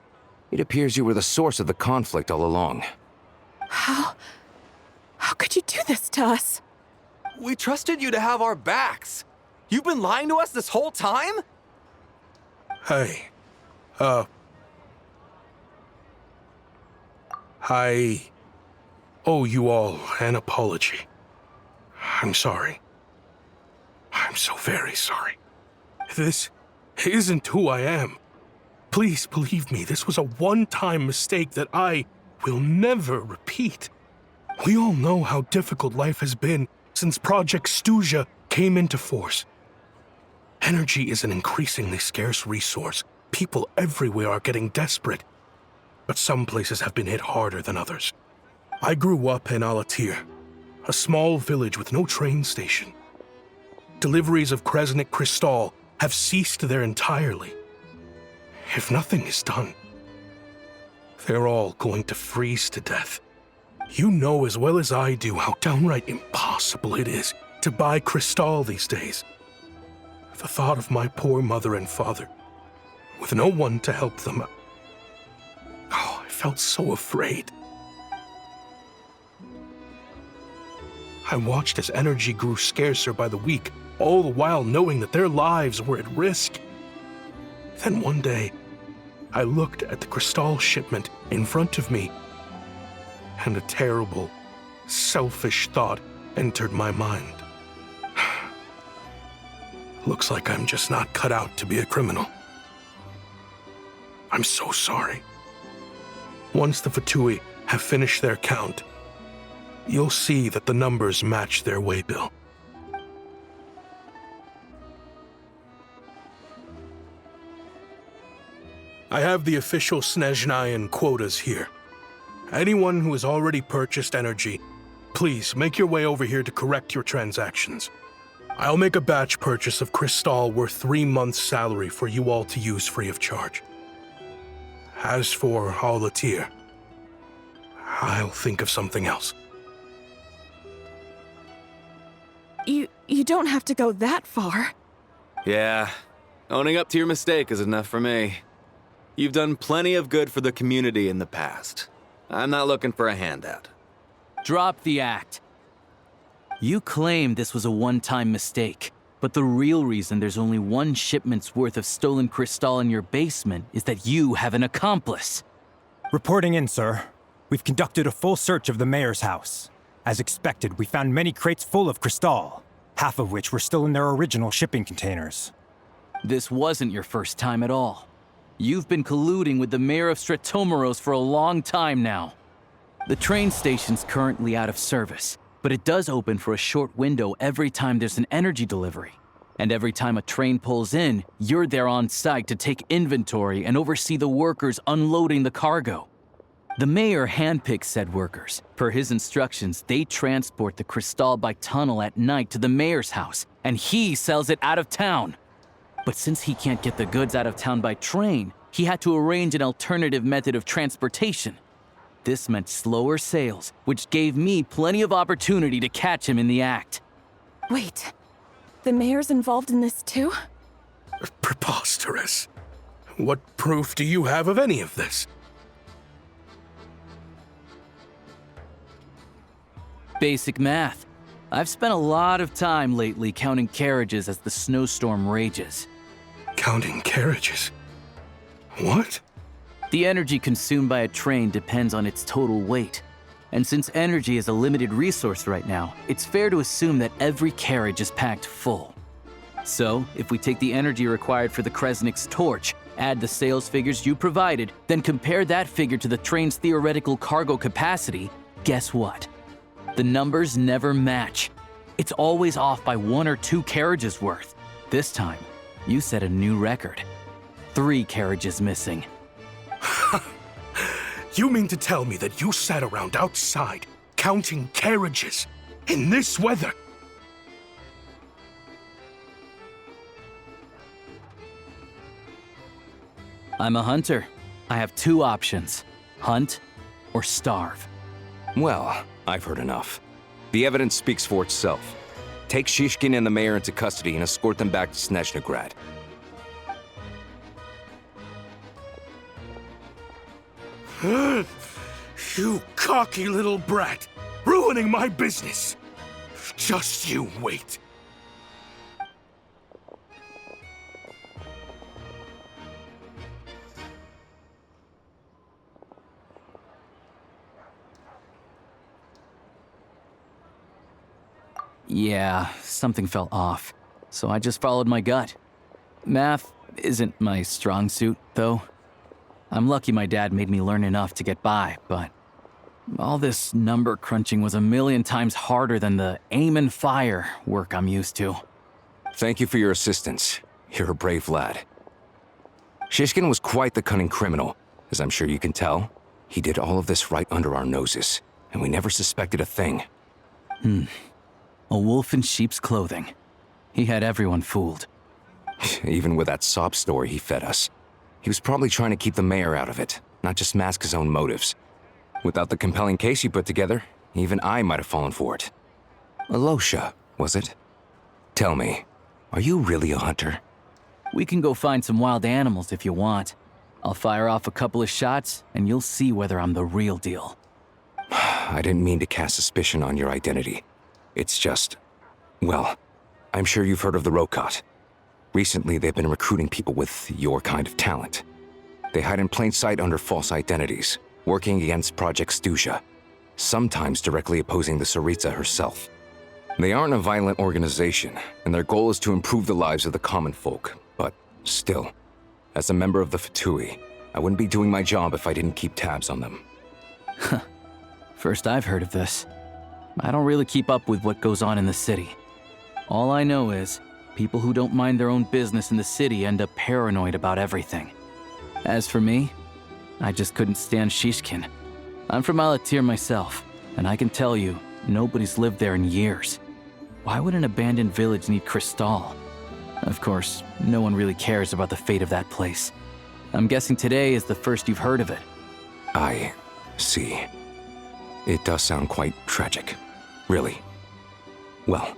it appears you were the source of the conflict all along. How could you do this to us? We trusted you to have our backs. You've been lying to us this whole time? Hey, I owe you all an apology. I'm sorry. I'm so very sorry. This isn't who I am. Please believe me, this was a one-time mistake that I will never repeat. We all know how difficult life has been since Project Stuja came into force. Energy is an increasingly scarce resource. People everywhere are getting desperate. But some places have been hit harder than others. I grew up in Alatir, a small village with no train station. Deliveries of Kresnik Cristal have ceased there entirely. If nothing is done, they're all going to freeze to death. You know as well as I do how downright impossible it is to buy Cristal these days. The thought of my poor mother and father, with no one to help them, I felt so afraid. I watched as energy grew scarcer by the week, all the while knowing that their lives were at risk. Then one day, I looked at the Cristal shipment in front of me, and a terrible, selfish thought entered my mind. Looks like I'm just not cut out to be a criminal. I'm so sorry. Once the Fatui have finished their count, you'll see that the numbers match their waybill. I have the official Snezhnayan quotas here. Anyone who has already purchased energy, please make your way over here to correct your transactions. I'll make a batch purchase of Cristal worth 3 months' salary for you all to use free of charge. As for Alatir, I'll think of something else. You don't have to go that far. Yeah, owning up to your mistake is enough for me. You've done plenty of good for the community in the past. I'm not looking for a handout. Drop the act. You claim this was a one-time mistake, but the real reason there's only one shipment's worth of stolen crystal in your basement is that you have an accomplice. Reporting in, sir. We've conducted a full search of the mayor's house. As expected, we found many crates full of crystal, half of which were still in their original shipping containers. This wasn't your first time at all. You've been colluding with the mayor of Stratomeros for a long time now. The train station's currently out of service, but it does open for a short window every time there's an energy delivery. And every time a train pulls in, you're there on site to take inventory and oversee the workers unloading the cargo. The mayor handpicks said workers. Per his instructions, they transport the crystal by tunnel at night to the mayor's house, and he sells it out of town. But since he can't get the goods out of town by train, he had to arrange an alternative method of transportation. This meant slower sales, which gave me plenty of opportunity to catch him in the act. Wait, the mayor's involved in this too? Preposterous. What proof do you have of any of this? Basic math. I've spent a lot of time lately counting carriages as the snowstorm rages. Counting carriages? What? The energy consumed by a train depends on its total weight. And since energy is a limited resource right now, it's fair to assume that every carriage is packed full. So, if we take the energy required for the Kresnik's torch, add the sales figures you provided, then compare that figure to the train's theoretical cargo capacity, guess what? The numbers never match. It's always off by 1 or 2 carriages worth. This time, you set a new record. 3 carriages missing. You mean to tell me that you sat around outside, counting carriages, in this weather? I'm a hunter. I have 2 options: hunt or starve. Well, I've heard enough. The evidence speaks for itself. Take Shishkin and the mayor into custody and escort them back to Snezhnaya. You cocky little brat! Ruining my business! Just you wait. Yeah, something felt off, so I just followed my gut. Math isn't my strong suit, though. I'm lucky my dad made me learn enough to get by, but all this number crunching was a million times harder than the aim and fire work I'm used to. Thank you for your assistance. You're a brave lad. Shishkin was quite the cunning criminal, as I'm sure you can tell. He did all of this right under our noses, and we never suspected a thing. A wolf in sheep's clothing. He had everyone fooled. Even with that sob story he fed us. He was probably trying to keep the mayor out of it, not just mask his own motives. Without the compelling case you put together, even I might have fallen for it. Alyosha, was it? Tell me, are you really a hunter? We can go find some wild animals if you want. I'll fire off a couple of shots, and you'll see whether I'm the real deal. I didn't mean to cast suspicion on your identity. It's just... well, I'm sure you've heard of the Rokot. Recently, they've been recruiting people with your kind of talent. They hide in plain sight under false identities, working against Project Stuzha, sometimes directly opposing the Tsaritsa herself. They aren't a violent organization, and their goal is to improve the lives of the common folk, but still, as a member of the Fatui, I wouldn't be doing my job if I didn't keep tabs on them. First I've heard of this. I don't really keep up with what goes on in the city. All I know is, people who don't mind their own business in the city end up paranoid about everything. As for me, I just couldn't stand Shishkin. I'm from Alatyr myself, and I can tell you, nobody's lived there in years. Why would an abandoned village need crystal? Of course, no one really cares about the fate of that place. I'm guessing today is the first you've heard of it. I see. It does sound quite tragic. Really. Well,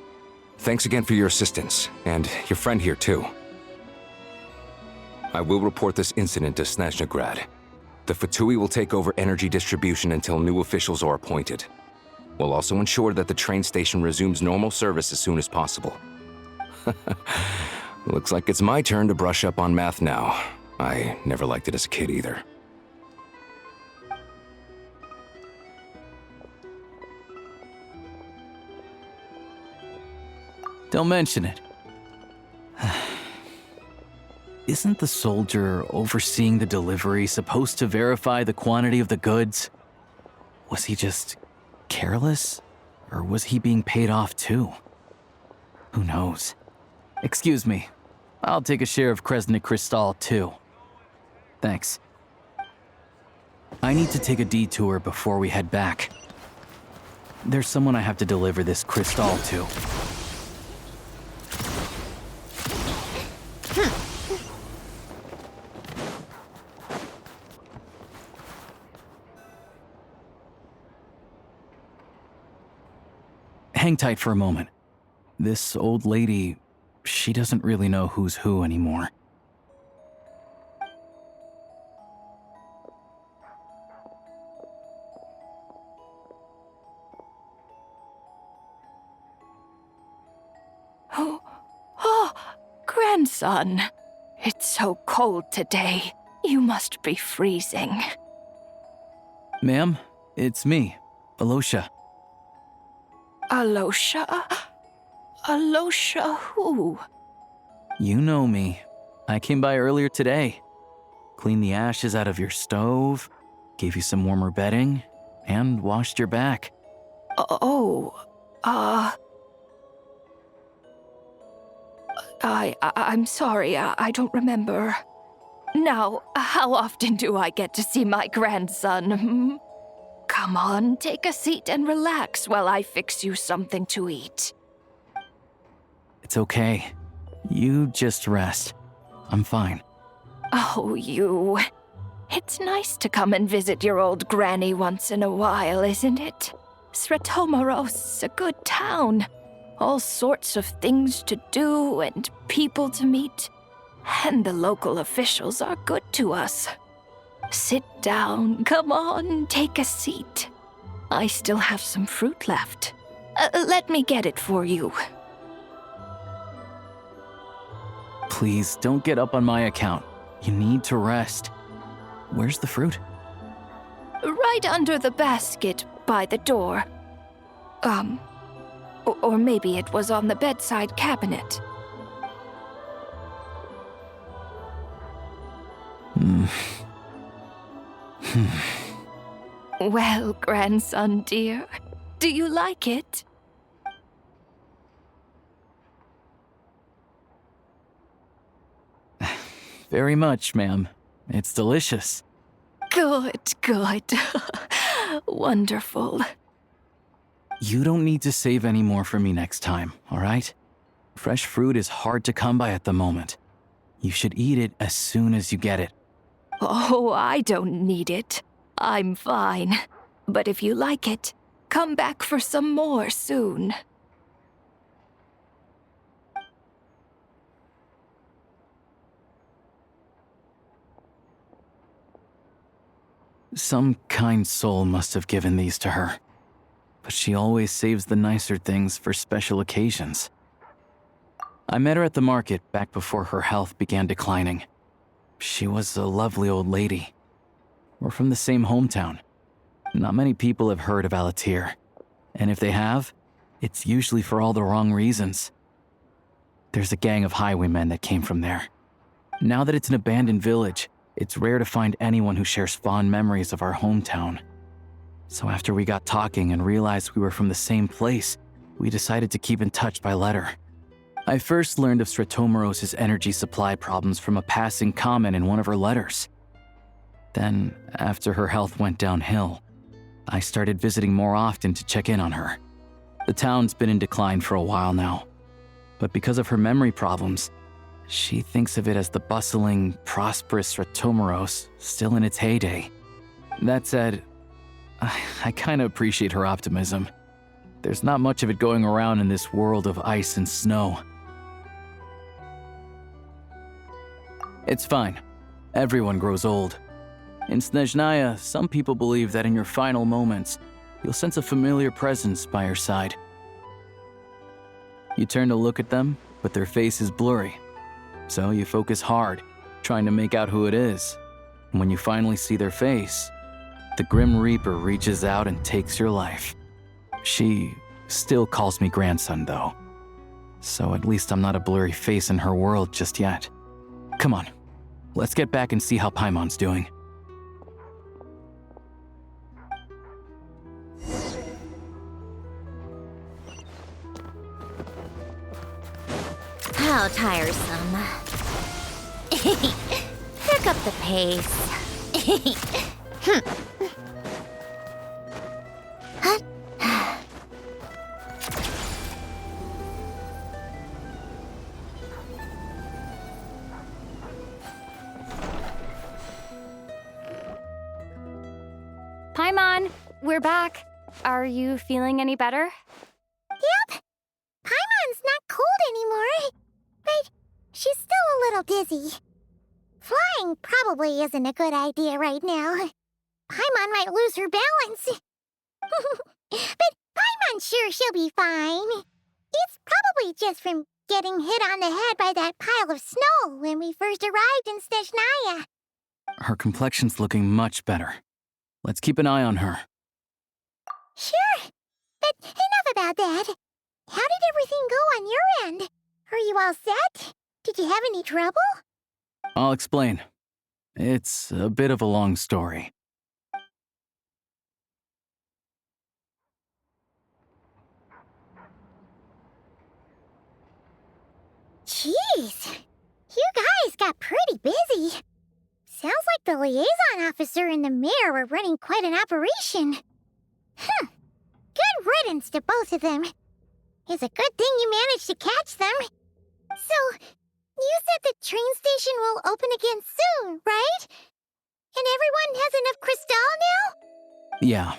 thanks again for your assistance, and your friend here too. I will report this incident to Snezhnaya. The Fatui will take over energy distribution until new officials are appointed. We'll also ensure that the train station resumes normal service as soon as possible. Looks like it's my turn to brush up on math now. I never liked it as a kid either. Don't mention it. Isn't the soldier overseeing the delivery supposed to verify the quantity of the goods? Was he just careless? Or was he being paid off too? Who knows? Excuse me. I'll take a share of Kresnik Crystal too. Thanks. I need to take a detour before we head back. There's someone I have to deliver this crystal to. Hang tight for a moment. This old lady, she doesn't really know who's who anymore. Oh, grandson. It's so cold today. You must be freezing. Ma'am, it's me, Alyosha. Alyosha? Alyosha who? You know me. I came by earlier today. Cleaned the ashes out of your stove, gave you some warmer bedding, and washed your back. I'm sorry, I don't remember. Now, how often do I get to see my grandson? Come on, take a seat and relax while I fix you something to eat. It's okay. You just rest. I'm fine. Oh, you. It's nice to come and visit your old granny once in a while, isn't it? Sretomaros, a good town. All sorts of things to do and people to meet. And the local officials are good to us. Sit down, come on, take a seat. I still have some fruit left. Let me get it for you. Please, don't get up on my account. You need to rest. Where's the fruit? Right under the basket by the door. Or maybe it was on the bedside cabinet. Well, grandson dear, do you like it? Very much, ma'am. It's delicious. Good, good. Wonderful. You don't need to save any more for me next time, all right? Fresh fruit is hard to come by at the moment. You should eat it as soon as you get it. Oh, I don't need it. I'm fine. But if you like it, come back for some more soon. Some kind soul must have given these to her. But she always saves the nicer things for special occasions. I met her at the market back before her health began declining. She was a lovely old lady. We're from the same hometown. Not many people have heard of Alatir. And if they have, it's usually for all the wrong reasons. There's a gang of highwaymen that came from there. Now that it's an abandoned village, it's rare to find anyone who shares fond memories of our hometown. So after we got talking and realized we were from the same place, we decided to keep in touch by letter. I first learned of Sretomaros' energy supply problems from a passing comment in one of her letters. Then, after her health went downhill, I started visiting more often to check in on her. The town's been in decline for a while now, but because of her memory problems, she thinks of it as the bustling, prosperous Sretomaros still in its heyday. That said, I kinda appreciate her optimism. There's not much of it going around in this world of ice and snow. It's fine. Everyone grows old. In Snezhnaya, some people believe that in your final moments, you'll sense a familiar presence by your side. You turn to look at them, but their face is blurry. So you focus hard, trying to make out who it is. And when you finally see their face, the Grim Reaper reaches out and takes your life. She still calls me grandson, though. So at least I'm not a blurry face in her world just yet. Come on, let's get back and see how Paimon's doing. How tiresome. Pick up the pace. Paimon, we're back. Are you feeling any better? Yep. Paimon's not cold anymore. But she's still a little dizzy. Flying probably isn't a good idea right now. Paimon might lose her balance. But Paimon's sure she'll be fine. It's probably just from getting hit on the head by that pile of snow when we first arrived in Snezhnaya. Her complexion's looking much better. Let's keep an eye on her. Sure. But enough about that. How did everything go on your end? Are you all set? Did you have any trouble? I'll explain. It's a bit of a long story. Jeez. You guys got pretty busy. Sounds like the liaison officer and the mayor were running quite an operation. Good riddance to both of them. It's a good thing you managed to catch them. So, you said the train station will open again soon, right? And everyone has enough crystal now? Yeah.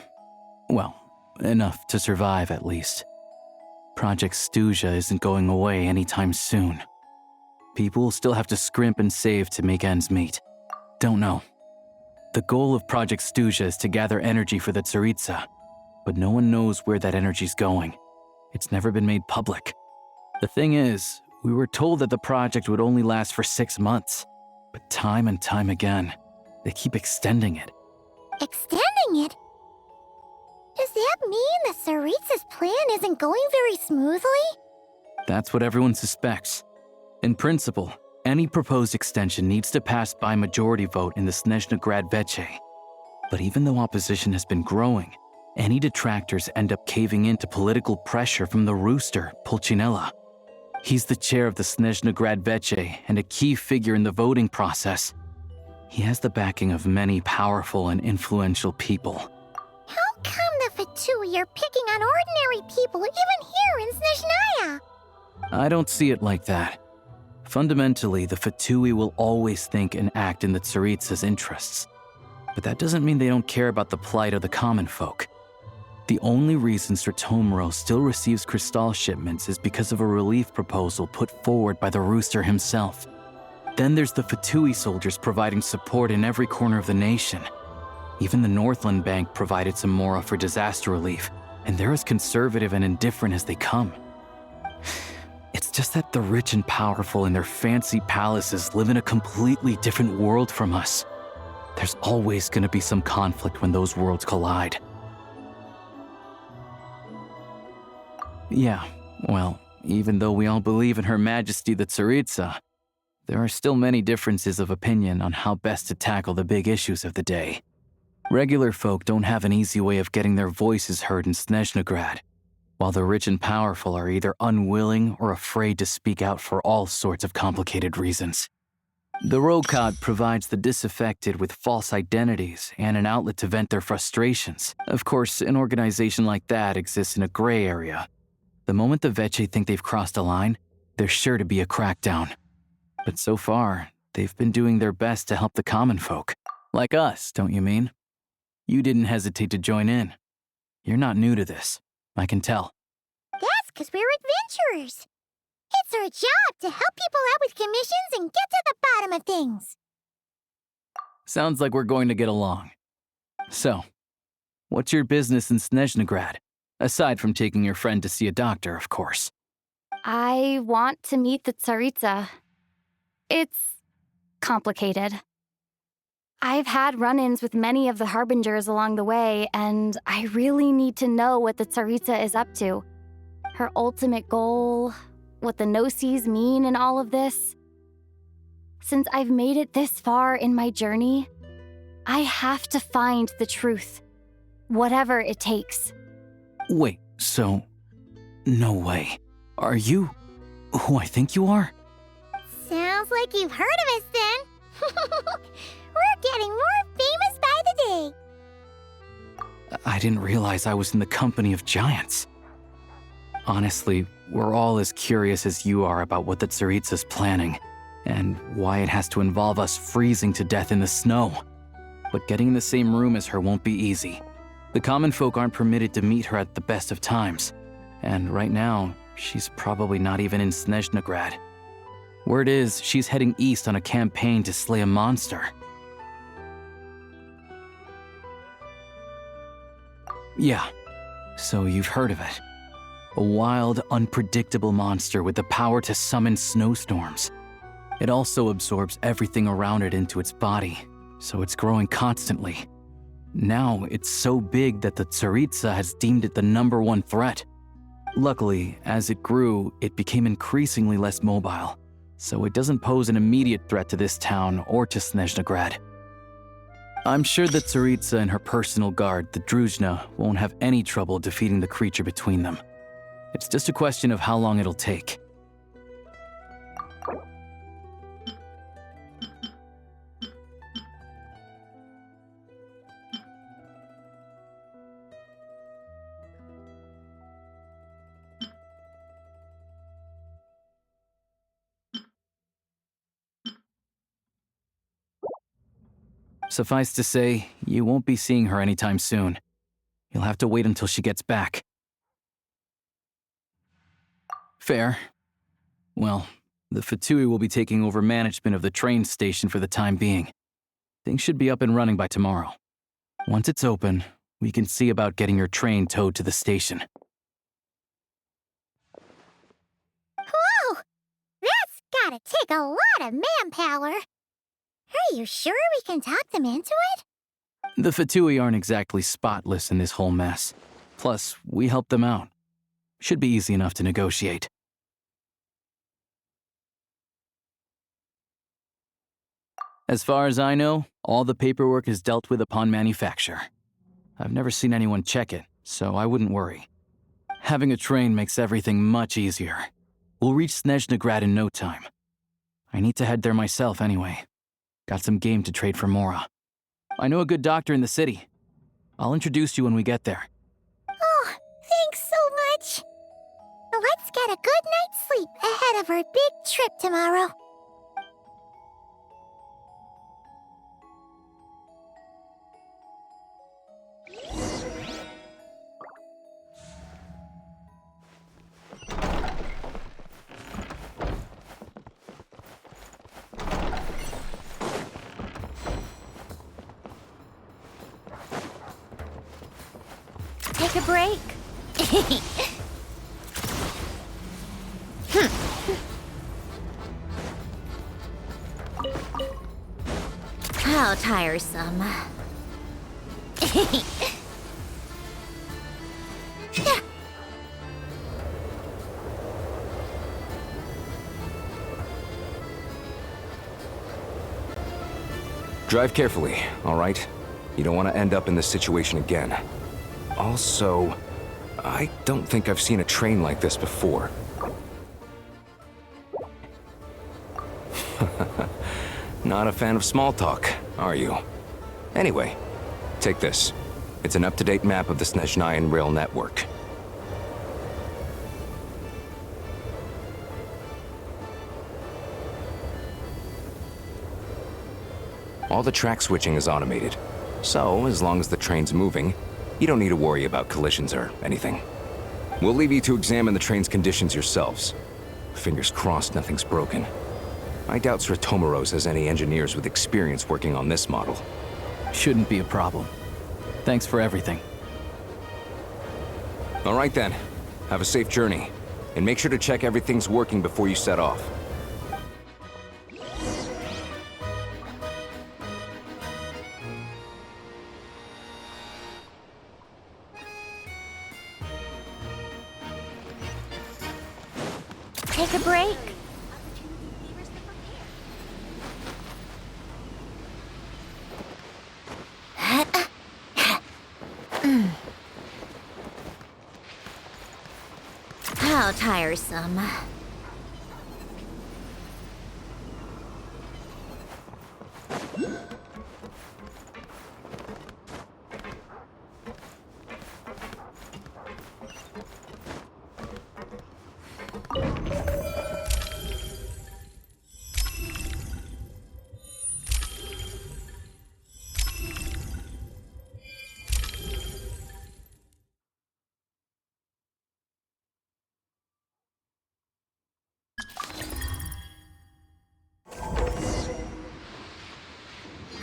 Well, enough to survive at least. Project Snezhnaya isn't going away anytime soon. People will still have to scrimp and save to make ends meet. Don't know. The goal of Project Snezhnaya is to gather energy for the Tsaritsa, but no one knows where that energy's going. It's never been made public. The thing is, we were told that the project would only last for 6 months, but time and time again, they keep extending it. Extending it? Does that mean the Tsaritsa's plan isn't going very smoothly? That's what everyone suspects. In principle, any proposed extension needs to pass by majority vote in the Snezhnaya Veche. But even though opposition has been growing, any detractors end up caving into political pressure from the rooster, Pulcinella. He's the chair of the Snezhnaya Veche and a key figure in the voting process. He has the backing of many powerful and influential people. How come the Fatui are picking on ordinary people even here in Snezhnaya? I don't see it like that. Fundamentally, the Fatui will always think and act in the Tsaritsa's interests. But that doesn't mean they don't care about the plight of the common folk. The only reason Stratomero still receives crystal shipments is because of a relief proposal put forward by the rooster himself. Then there's the Fatui soldiers providing support in every corner of the nation. Even the Northland Bank provided some mora for disaster relief, and they're as conservative and indifferent as they come. It's just that the rich and powerful in their fancy palaces live in a completely different world from us. There's always going to be some conflict when those worlds collide. Yeah, well, even though we all believe in Her Majesty the Tsaritsa, there are still many differences of opinion on how best to tackle the big issues of the day. Regular folk don't have an easy way of getting their voices heard in Snezhnaya, while the rich and powerful are either unwilling or afraid to speak out for all sorts of complicated reasons. The Rokad provides the disaffected with false identities and an outlet to vent their frustrations. Of course, an organization like that exists in a gray area. The moment the Veche think they've crossed a line, there's sure to be a crackdown. But so far, they've been doing their best to help the common folk. Like us, don't you mean? You didn't hesitate to join in. You're not new to this. I can tell. That's because we're adventurers. It's our job to help people out with commissions and get to the bottom of things. Sounds like we're going to get along. So, what's your business in Snezhnagrad? Aside from taking your friend to see a doctor, of course. I want to meet the Tsaritsa. It's complicated. I've had run-ins with many of the Harbingers along the way, and I really need to know what the Tsaritsa is up to. Her ultimate goal, what the Gnosis mean in all of this. Since I've made it this far in my journey, I have to find the truth, whatever it takes. Wait, so... No way. Are you who I think you are? Sounds like you've heard of us then. We're getting more famous by the day. I didn't realize I was in the company of giants. Honestly, we're all as curious as you are about what the Tsaritsa's planning, and why it has to involve us freezing to death in the snow. But getting in the same room as her won't be easy. The common folk aren't permitted to meet her at the best of times, and right now, she's probably not even in Snezhnagrad. Word is, she's heading east on a campaign to slay a monster. Yeah, so you've heard of it. A wild, unpredictable monster with the power to summon snowstorms. It also absorbs everything around it into its body, so it's growing constantly. Now, it's so big that the Tsaritsa has deemed it the #1 threat. Luckily, as it grew, it became increasingly less mobile, so it doesn't pose an immediate threat to this town or to Snezhnagrad. I'm sure that Tsaritsa and her personal guard, the Druzhna, won't have any trouble defeating the creature between them. It's just a question of how long it'll take. Suffice to say, you won't be seeing her anytime soon. You'll have to wait until she gets back. Fair. Well, the Fatui will be taking over management of the train station for the time being. Things should be up and running by tomorrow. Once it's open, we can see about getting your train towed to the station. Whoa! That's gotta take a lot of manpower. Are you sure we can talk them into it? The Fatui aren't exactly spotless in this whole mess. Plus, we helped them out. Should be easy enough to negotiate. As far as I know, all the paperwork is dealt with upon manufacture. I've never seen anyone check it, so I wouldn't worry. Having a train makes everything much easier. We'll reach Snezhnagrad in no time. I need to head there myself anyway. Got some game to trade for Mora. I know a good doctor in the city. I'll introduce you when we get there. Oh, thanks so much. Let's get a good night's sleep ahead of our big trip tomorrow. Take a break. How tiresome. Drive carefully, all right? You don't want to end up in this situation again. Also, I don't think I've seen a train like this before. Not a fan of small talk, are you? Anyway, take this. It's an up-to-date map of the Snezhnayan rail network. All the track switching is automated, so as long as the train's moving, you don't need to worry about collisions or anything. We'll leave you to examine the train's conditions yourselves. Fingers crossed nothing's broken. I doubt Sratomaros has any engineers with experience working on this model. Shouldn't be a problem. Thanks for everything. All right then. Have a safe journey. And make sure to check everything's working before you set off. Take a break. How tiresome.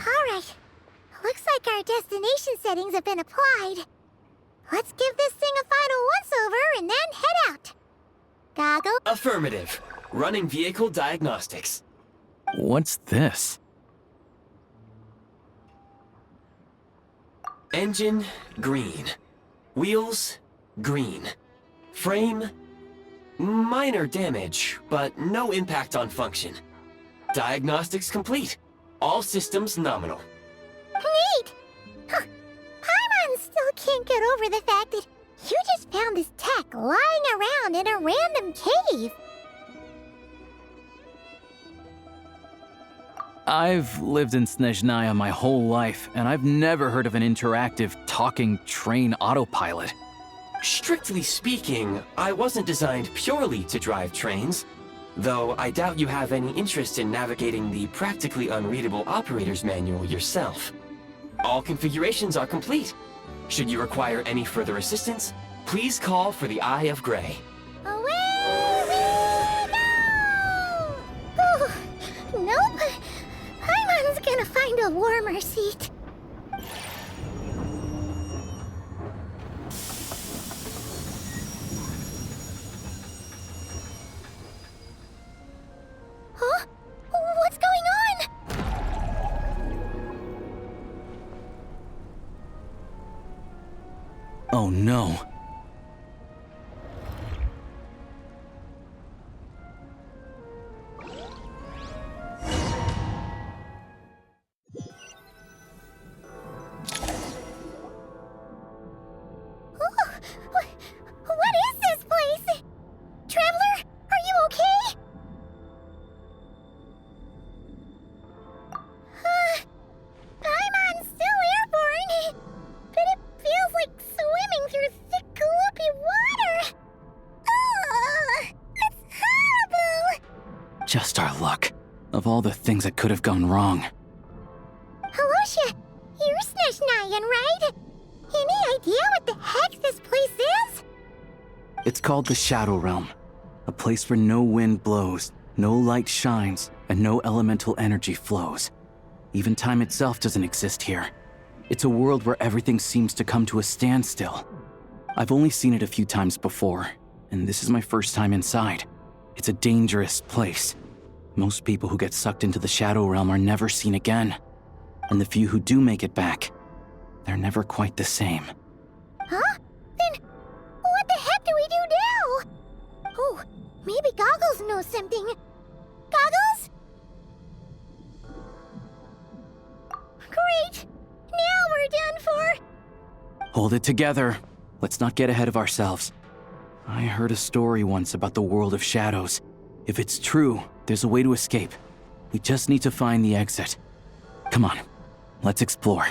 Alright. Looks like our destination settings have been applied. Let's give this thing a final once-over and then head out. Goggle? Affirmative. Running vehicle diagnostics. What's this? Engine, green. Wheels, green. Frame, minor damage, but no impact on function. Diagnostics complete. All systems nominal. Neat! Huh. Paimon still can't get over the fact that you just found this tech lying around in a random cave. I've lived in Snezhnaya my whole life, and I've never heard of an interactive, talking train autopilot. Strictly speaking, I wasn't designed purely to drive trains, though I doubt you have any interest in navigating the practically unreadable operator's manual yourself. All configurations are complete. Should you require any further assistance, please call for the Eye of Grey. Away we go! Oh, nope. Paimon's gonna find a warmer seat. Huh? What's going on? Oh no. What is this place? Traveler, are you okay? Paimon's still airborne, but it feels like swimming through thick, gloopy water. Ugh, that's horrible. Just our luck. Of all the things that could have gone wrong. Alyosha, you're Snezhnayan, right? Any idea what the heck this place is? It's called the Shadow Realm. A place where no wind blows, no light shines, and no elemental energy flows. Even time itself doesn't exist here. It's a world where everything seems to come to a standstill. I've only seen it a few times before, and this is my first time inside. It's a dangerous place. Most people who get sucked into the Shadow Realm are never seen again. And the few who do make it back, they're never quite the same. Huh? Then what the heck do we do now? Oh, maybe Goggles knows something. Goggles? Great! Now we're done for! Hold it together. Let's not get ahead of ourselves. I heard a story once about the world of shadows. If it's true, there's a way to escape. We just need to find the exit. Come on, let's explore.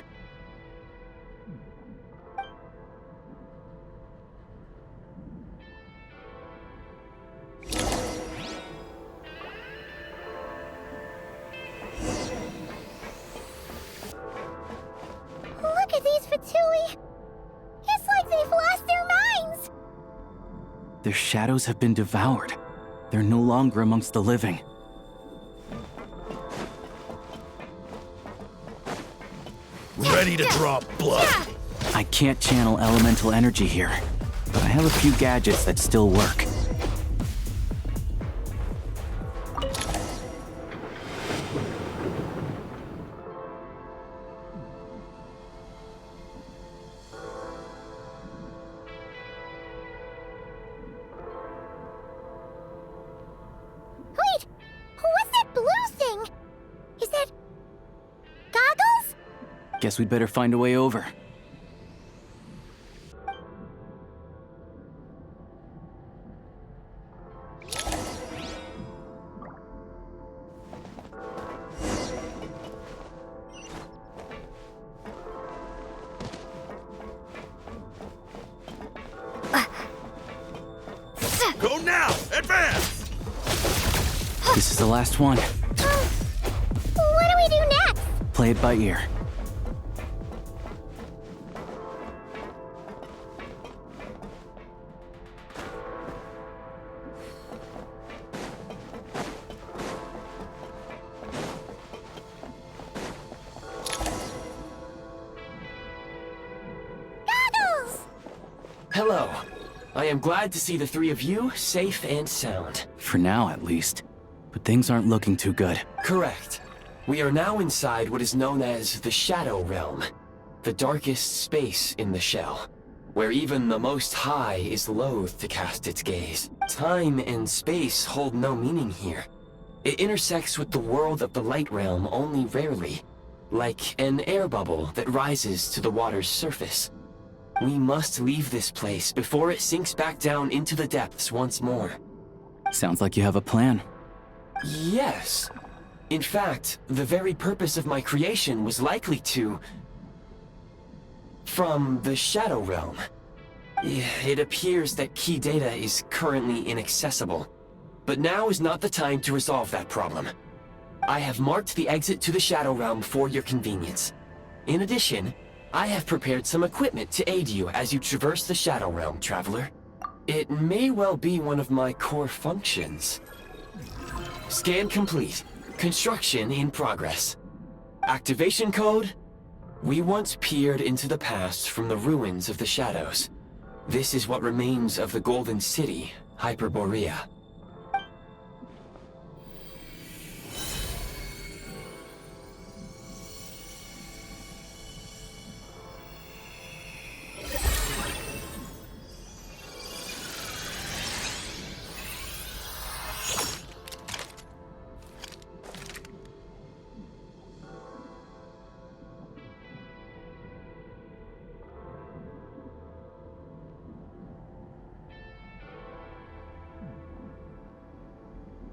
Look at these Fatui! It's like they've lost their minds! Their shadows have been devoured. They're no longer amongst the living. ready to draw blood. I can't channel elemental energy here, but I have a few gadgets that still work. Wait! What's that blue thing? Is that... goggles? Guess we'd better find a way over. Go now! Advance! This is the last one. What do we do next? Play it by ear. Goggles! Hello. I am glad to see the three of you safe and sound. For now, at least. But things aren't looking too good. Correct. We are now inside what is known as the Shadow Realm, the darkest space in the shell, where even the Most High is loath to cast its gaze. Time and space hold no meaning here. It intersects with the world of the Light Realm only rarely, like an air bubble that rises to the water's surface. We must leave this place before it sinks back down into the depths once more. Sounds like you have a plan. Yes. In fact, the very purpose of my creation was likely to... from the Shadow Realm. It appears that key data is currently inaccessible, but now is not the time to resolve that problem. I have marked the exit to the Shadow Realm for your convenience. In addition, I have prepared some equipment to aid you as you traverse the Shadow Realm, Traveler. It may well be one of my core functions. Scan complete. Construction in progress. Activation code? We once peered into the past from the ruins of the shadows. This is what remains of the Golden City, Hyperborea.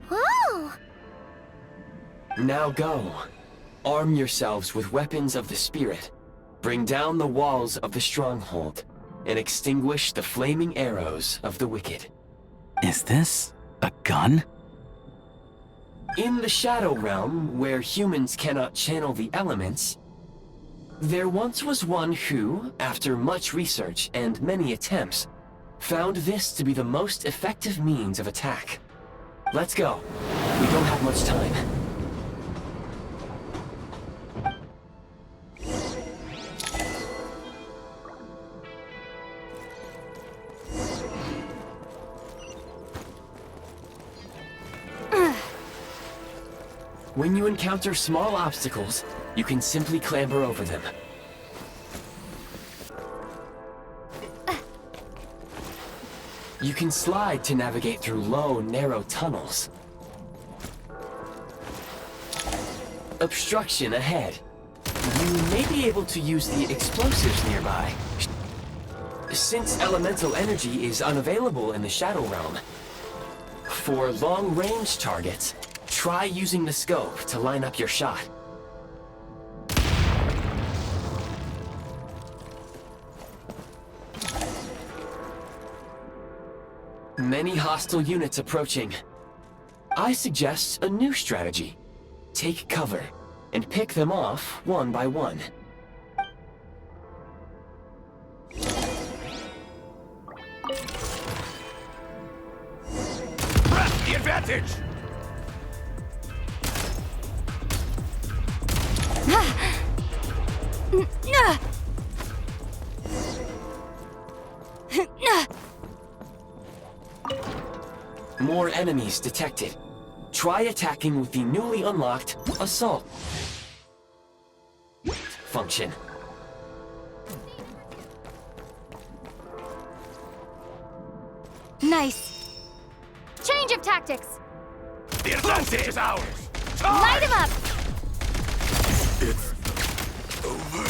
Whoa! Now go. Arm yourselves with weapons of the spirit. Bring down the walls of the stronghold, and extinguish the flaming arrows of the wicked. Is this a gun? In the Shadow Realm, where humans cannot channel the elements, there once was one who, after much research and many attempts, found this to be the most effective means of attack. Let's go. We don't have much time. When you encounter small obstacles, you can simply clamber over them. You can slide to navigate through low, narrow tunnels. Obstruction ahead. You may be able to use the explosives nearby. Since elemental energy is unavailable in the Shadow Realm, for long-range targets, try using the scope to line up your shot. Many hostile units approaching. I suggest a new strategy. Take cover, and pick them off one by one. Press the advantage! More enemies detected. Try attacking with the newly unlocked Assault function. Nice. Change of tactics. The advantage is ours! Light him up! It's over.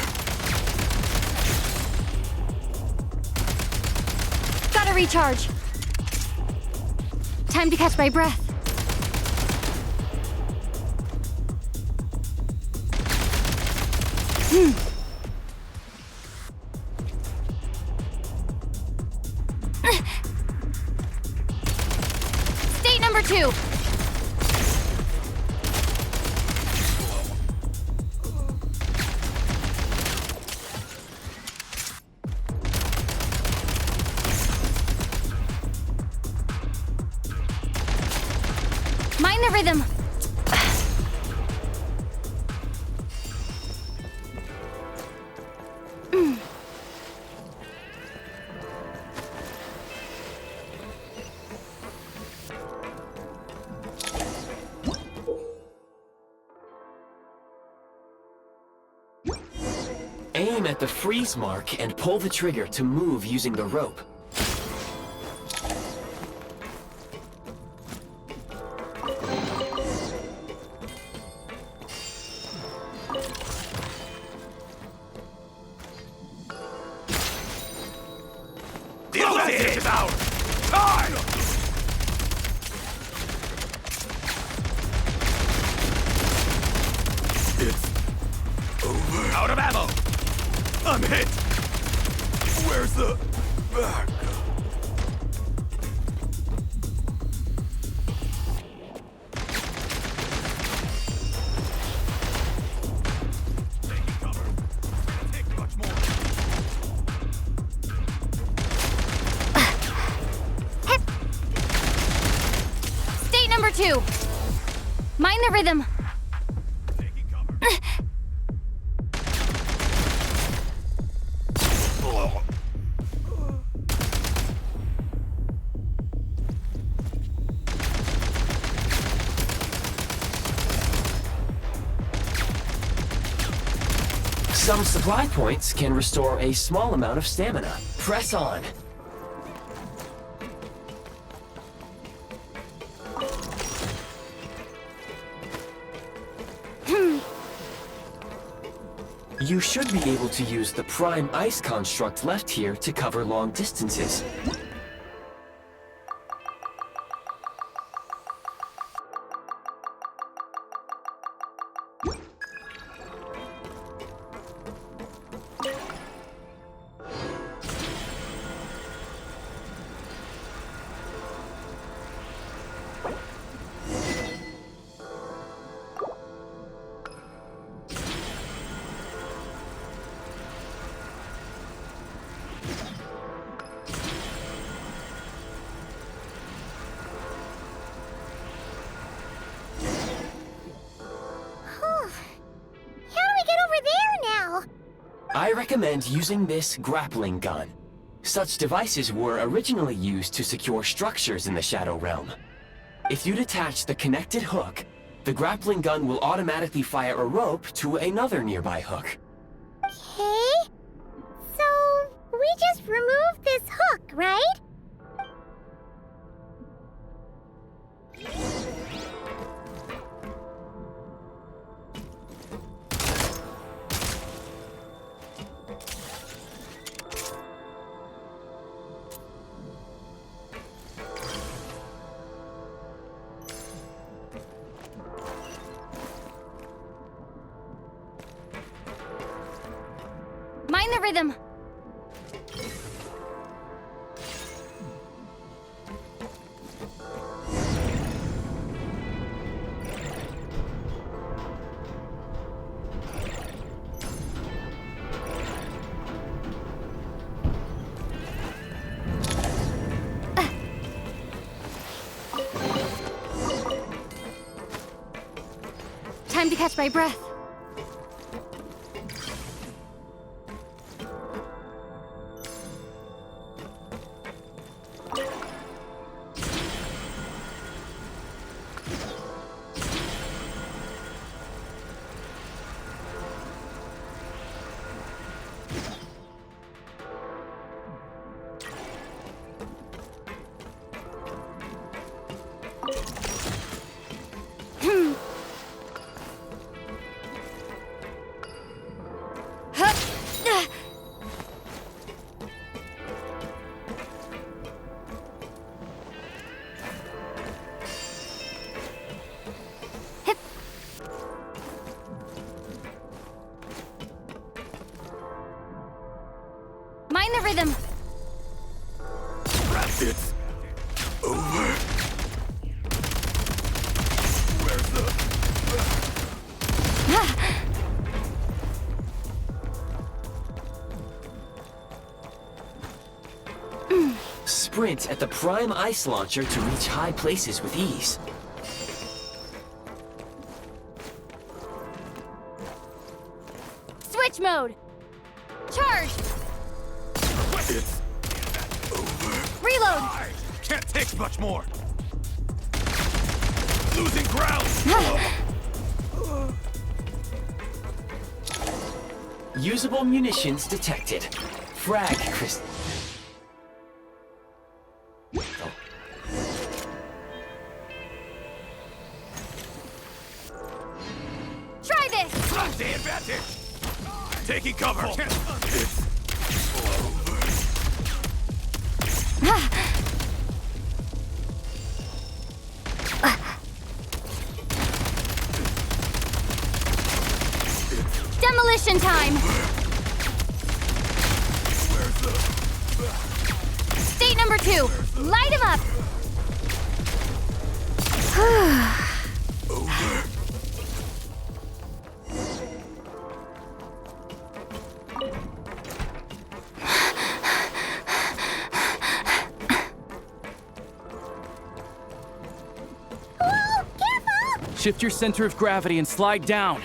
Gotta recharge. Time to catch my breath. State number 2. Mind the rhythm. Aim at the freeze mark and pull the trigger to move using the rope. The advantage is ours! Time! It's over. Out of ammo! I'm hit! Where's the back? Taking cover. Can't take much more. State number 2. Mind the rhythm. Taking cover. Some supply points can restore a small amount of stamina. Press on. You should be able to use the Prime Ice construct left here to cover long distances. I recommend using this grappling gun. Such devices were originally used to secure structures in the Shadow Realm. If you detach the connected hook, the grappling gun will automatically fire a rope to another nearby hook. Okay. So, we just removed this hook, right? Mind the rhythm. Time to catch my breath. Find the rhythm. It's over. Where's the... Sprint at the prime ice launcher to reach high places with ease. Switch mode. Charge. It's over. Reload. Can't take much more. Losing ground. Usable munitions detected. Frag, Chris. Try this. Got the advantage. Taking cover. It's Demolition time. State number 2. Light him up. Shift your center of gravity and slide down.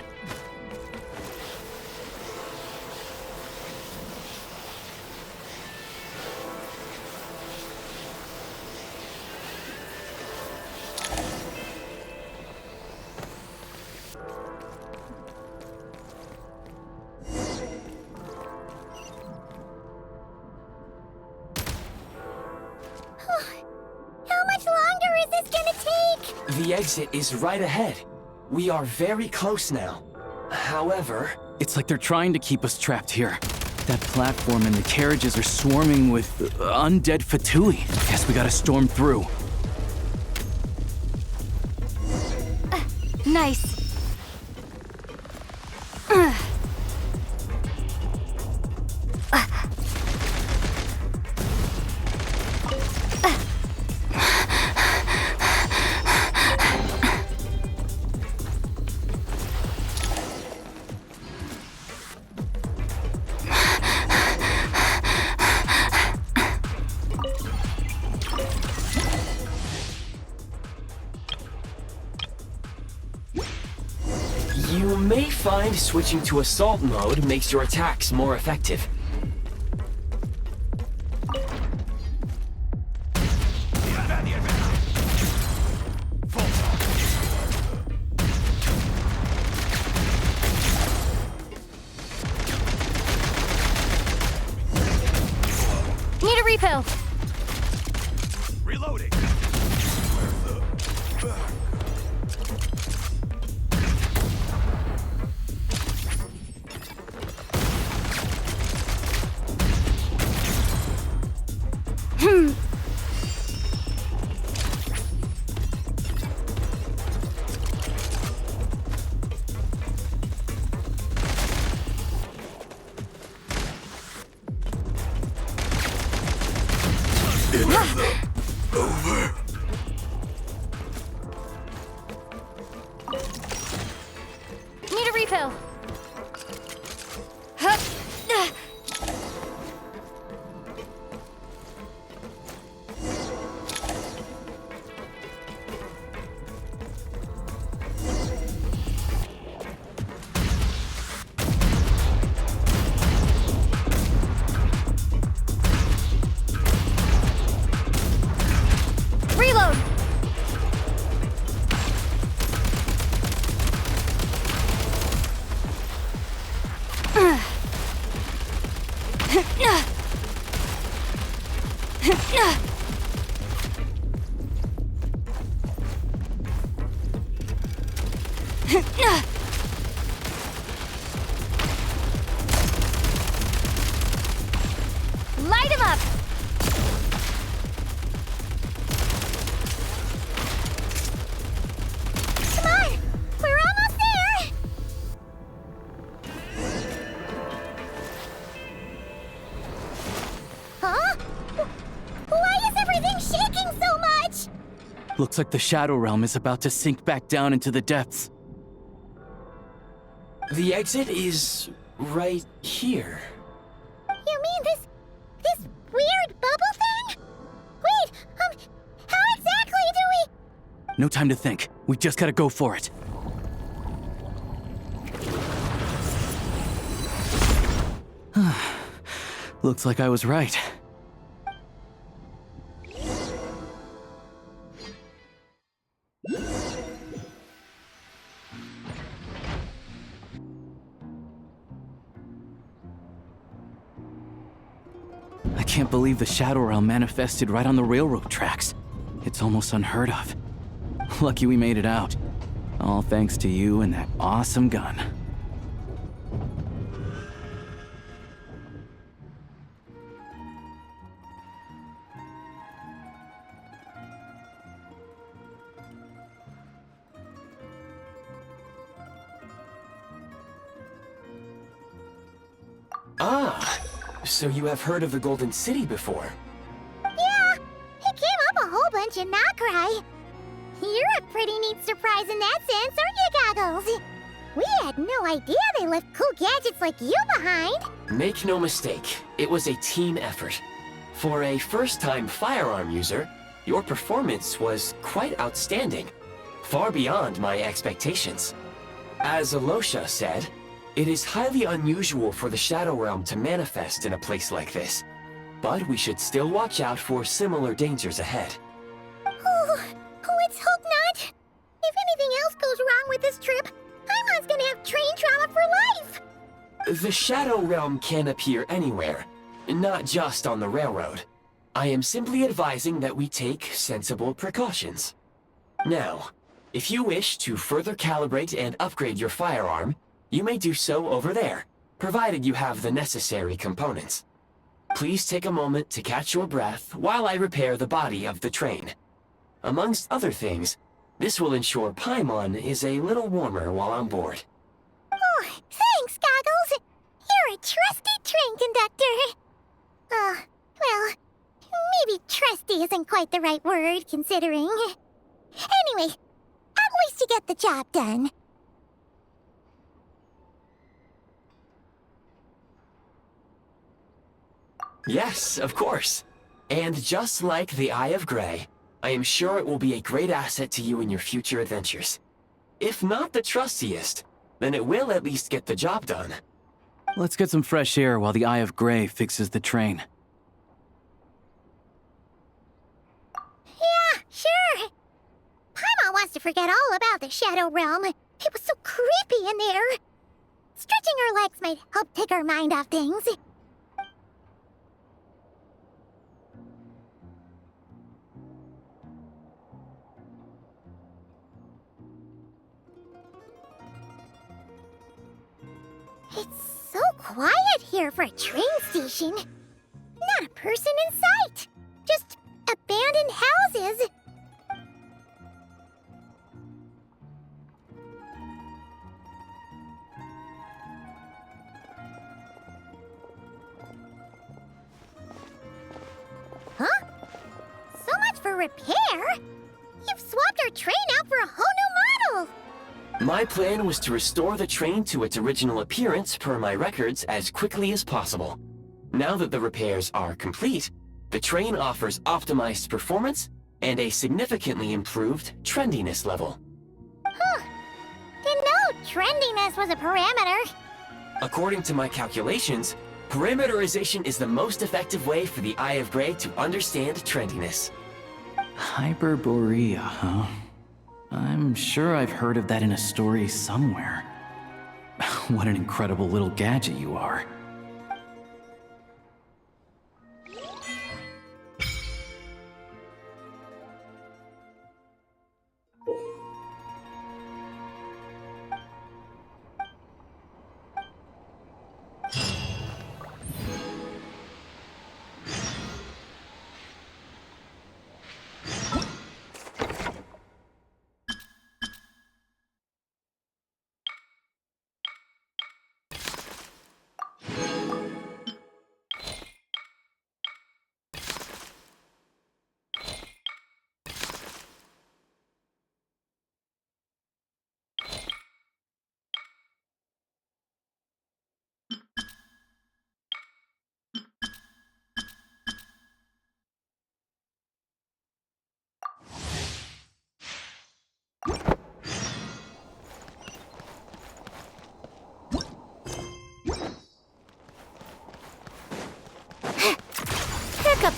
The exit is right ahead. We are very close now. However... It's like they're trying to keep us trapped here. That platform and the carriages are swarming with undead Fatui. Guess we gotta storm through. Nice. You may find switching to assault mode makes your attacks more effective. Need a refill. reloading. Over. Need a refill. Hup. Reload. Light him up. Come on, we're almost there. Looks like the Shadow Realm is about to sink back down into the depths. The exit is right here. You mean this weird bubble thing? Wait, how exactly do we... No time to think. We just gotta go for it. Looks like I was right. I can't believe the Shadow Realm manifested right on the railroad tracks. It's almost unheard of. Lucky we made it out. All thanks to you and that awesome gun. Ah, so you have heard of the Golden City before? Yeah, it came up a whole bunch in Nokrai. You're a pretty neat surprise in that sense, aren't you, Goggles? We had no idea they left cool gadgets like you behind. Make no mistake, it was a team effort. For a first-time firearm user, your performance was quite outstanding, far beyond my expectations. As Alyosha said, it is highly unusual for the Shadow Realm to manifest in a place like this, but we should still watch out for similar dangers ahead. Oh, let's hope not. If anything else goes wrong with this trip, Paimon's gonna have train trauma for life. The Shadow Realm can appear anywhere, not just on the railroad. I am simply advising that we take sensible precautions. Now, if you wish to further calibrate and upgrade your firearm, you may do so over there, provided you have the necessary components. Please take a moment to catch your breath while I repair the body of the train. Amongst other things, this will ensure Paimon is a little warmer while on board. Oh, thanks, Goggles. You're a trusty train conductor. Well, maybe trusty isn't quite the right word, considering. Anyway, at least you get the job done. Yes, of course. And just like the Eye of Grey, I am sure it will be a great asset to you in your future adventures. If not the trustiest, then it will at least get the job done. Let's get some fresh air while the Eye of Grey fixes the train. Yeah, sure. Paimon wants to forget all about the Shadow Realm. It was so creepy in there. Stretching her legs might help take her mind off things. It's so quiet here for a train station. Not a person in sight. Just abandoned houses. Huh? So much for repair? You've swapped our train out for a whole new model! My plan was to restore the train to its original appearance per my records as quickly as possible. Now that the repairs are complete, the train offers optimized performance and a significantly improved trendiness level. Huh. Didn't know trendiness was a parameter. According to my calculations, parameterization is the most effective way for the Eye of Grey to understand trendiness. Hyperborea, huh? I'm sure I've heard of that in a story somewhere. What an incredible little gadget you are.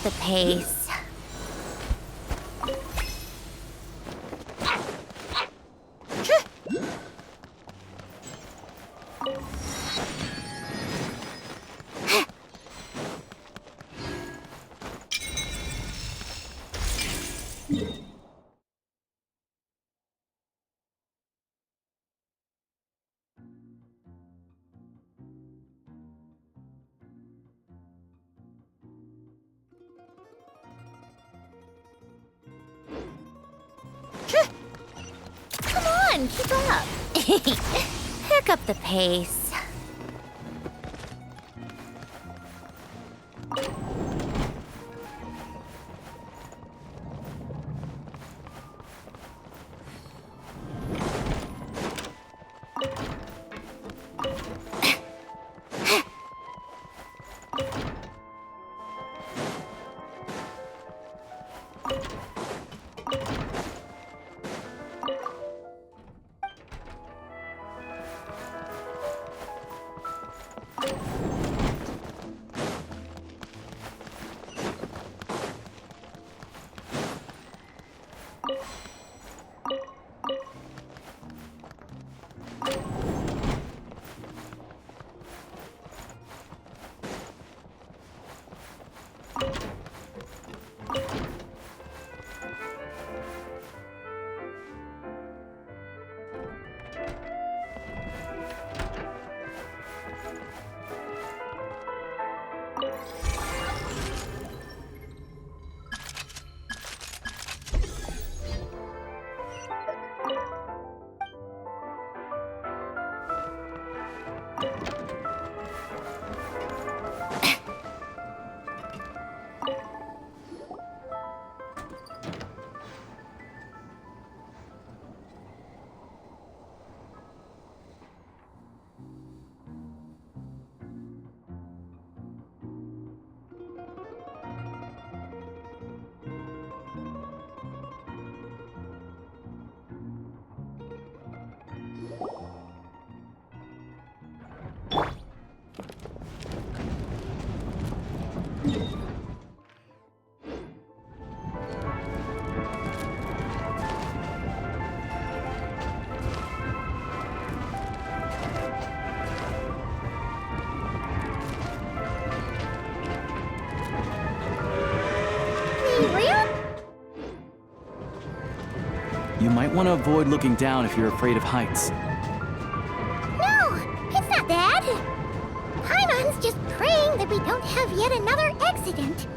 the pace. Come on, keep up. Pick up the pace. You might want to avoid looking down if you're afraid of heights. No, it's not that. Paimon's just praying that we don't have yet another accident.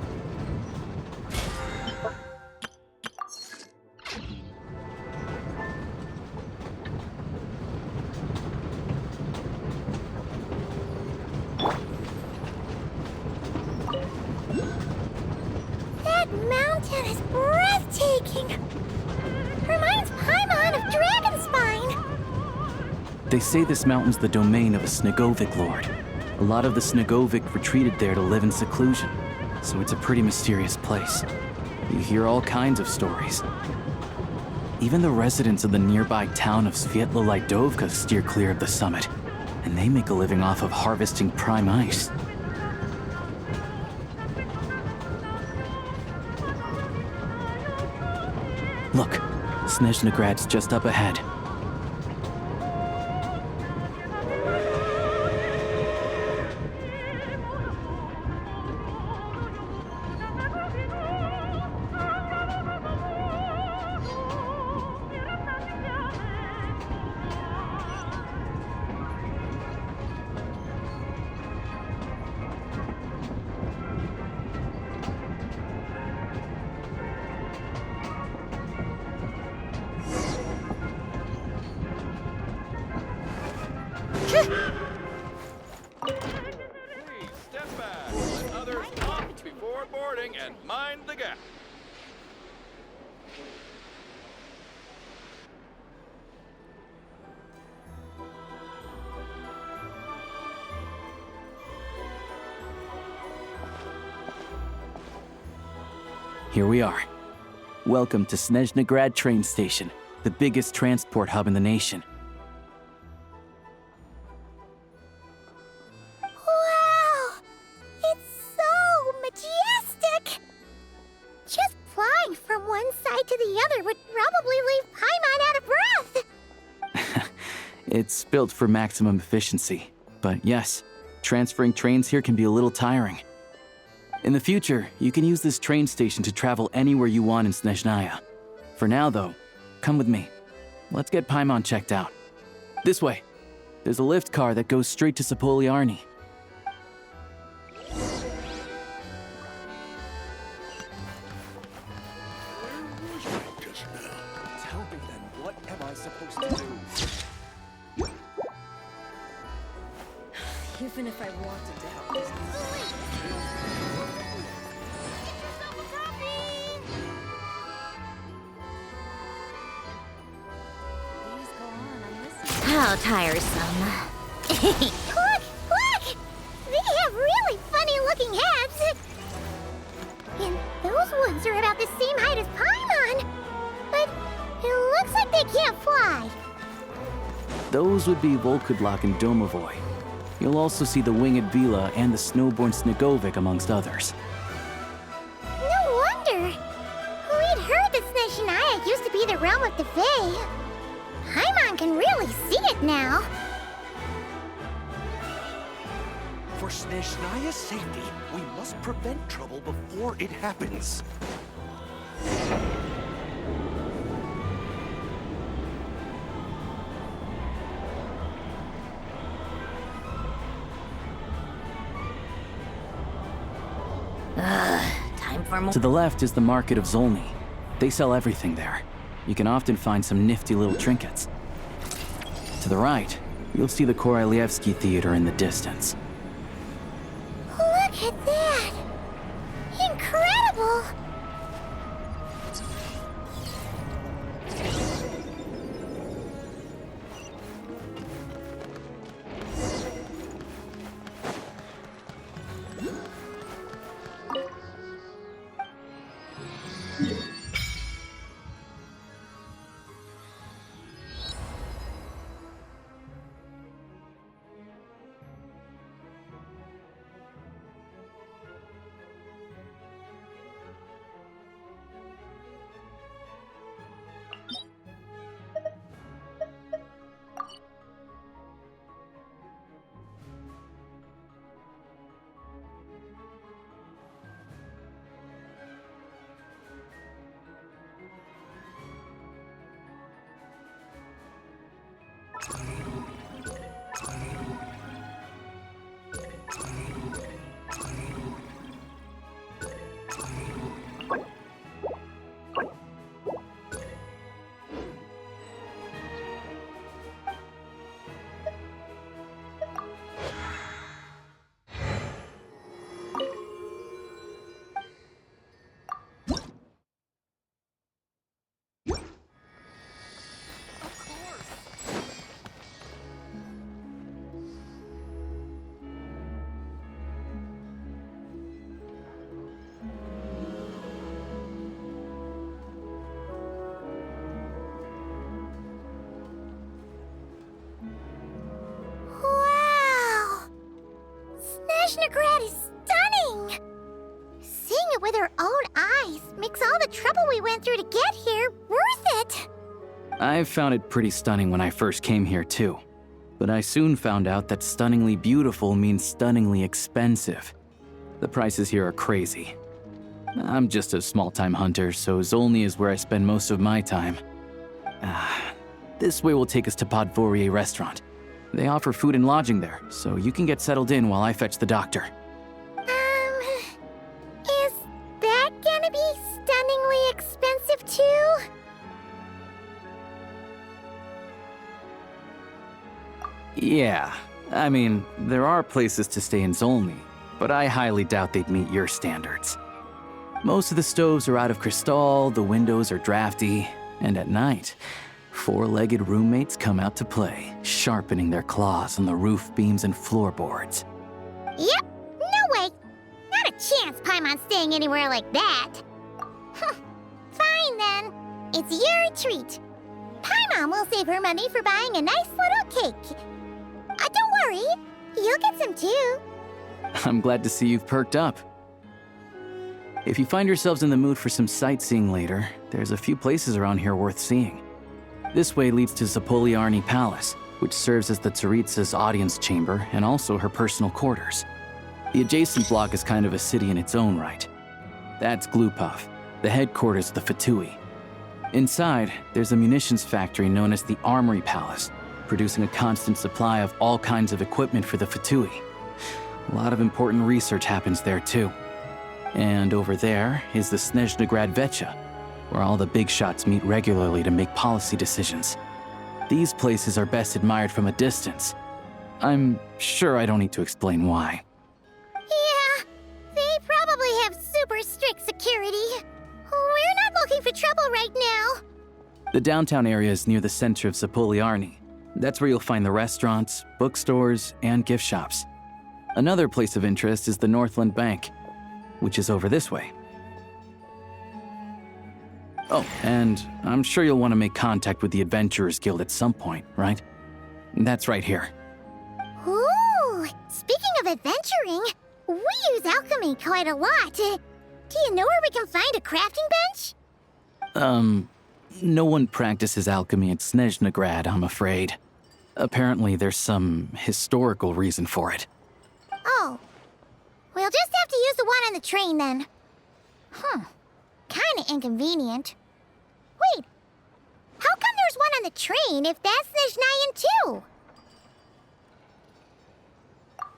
That mountain is breathtaking. Reminds Paimon of Dragonspine. They say this mountain's the domain of a Snegovic lord. A lot of the Snegovic retreated there to live in seclusion, so it's a pretty mysterious place. You hear all kinds of stories. Even the residents of the nearby town of Svietla Lidovka steer clear of the summit, and they make a living off of harvesting prime ice. Look, Snezhnagrad's just up ahead. Please step back. Let others off before boarding and mind the gap. Here we are. Welcome to Snezhnagrad train station, the biggest transport hub in the nation. Wow! It's so majestic! one side to the other would probably leave Paimon out of breath. It's built for maximum efficiency. But yes, transferring trains here can be a little tiring. In the future, you can use this train station to travel anywhere you want in Snezhnaya. For now, though, come with me. Let's get Paimon checked out. This way. There's a lift car that goes straight to Sapoliarni. Tell me then, what am I supposed to do? Even if I wanted to help this. How tiresome. Look! Look! They have really funny-looking heads! And those ones are about the same height as Paimon! But it looks like they can't fly. Those would be Volkudlak and Domovoy. You'll also see the winged Vila and the snowborn Snegovic amongst others. No wonder! We'd heard that Snezhnaya used to be the realm of the Fae. Paimon can really see it now. For Snezhnaya's safety, we must prevent trouble before it happens. Time for more. To the left is the Market of Zolny. They sell everything there. You can often find some nifty little trinkets. To the right, you'll see the Korolyevsky Theater in the distance. Look at that! Incredible! Snezhnagrad is stunning! Seeing it with our own eyes makes all the trouble we went through to get here worth it! I found it pretty stunning when I first came here too. But I soon found out that stunningly beautiful means stunningly expensive. The prices here are crazy. I'm just a small-time hunter, so Zolny is where I spend most of my time. This way will take us to Podvorier Restaurant. They offer food and lodging there, so you can get settled in while I fetch the doctor. Is that gonna be stunningly expensive too? Yeah, I mean, there are places to stay in Zolny, but I highly doubt they'd meet your standards. Most of the stoves are out of crystal, the windows are drafty, and at night, four-legged roommates come out to play, sharpening their claws on the roof beams and floorboards. Yep, no way! Not a chance Paimon's staying anywhere like that! Fine then, it's your treat. Paimon will save her money for buying a nice little cake. Don't worry, you'll get some too. I'm glad to see you've perked up. If you find yourselves in the mood for some sightseeing later, there's a few places around here worth seeing. This way leads to Zapoliarny Palace, which serves as the Tsaritsa's audience chamber and also her personal quarters. The adjacent block is kind of a city in its own right. That's Glupov, the headquarters of the Fatui. Inside, there's a munitions factory known as the Armory Palace, producing a constant supply of all kinds of equipment for the Fatui. A lot of important research happens there too. And over there is the Snezhnaya Archon, where all the big shots meet regularly to make policy decisions. These places are best admired from a distance. I'm sure I don't need to explain why. Yeah, they probably have super strict security. We're not looking for trouble right now. The downtown area is near the center of Zapoliarny. That's where you'll find the restaurants, bookstores, and gift shops. Another place of interest is the Northland Bank, which is over this way. Oh, and I'm sure you'll want to make contact with the Adventurers Guild at some point, right? That's right here. Ooh, speaking of adventuring, we use alchemy quite a lot. Do you know where we can find a crafting bench? No one practices alchemy at Snezhnaya, I'm afraid. Apparently there's some historical reason for it. Oh. We'll just have to use the one on the train then. Kinda inconvenient. Wait, how come there's one on the train if that's Snezhnayan too?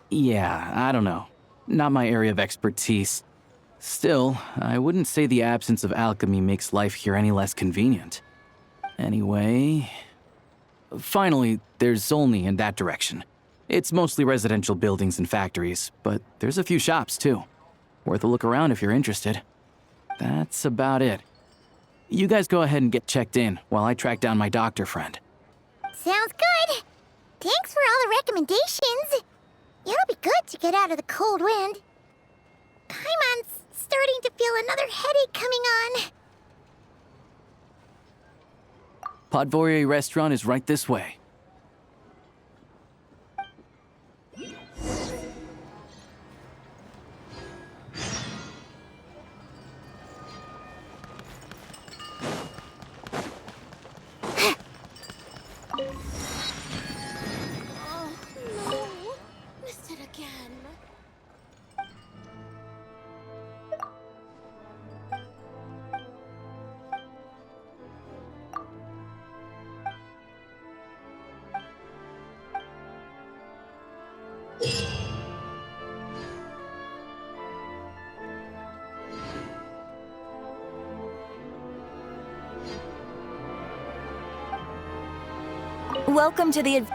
Yeah, I don't know. Not my area of expertise. Still, I wouldn't say the absence of alchemy makes life here any less convenient. Anyway... Finally, there's Zolny in that direction. It's mostly residential buildings and factories, but there's a few shops too. Worth a look around if you're interested. That's about it. You guys go ahead and get checked in while I track down my doctor friend. Sounds good. Thanks for all the recommendations. It'll be good to get out of the cold wind. Paimon's starting to feel another headache coming on. Podvorye restaurant is right this way. Welcome to the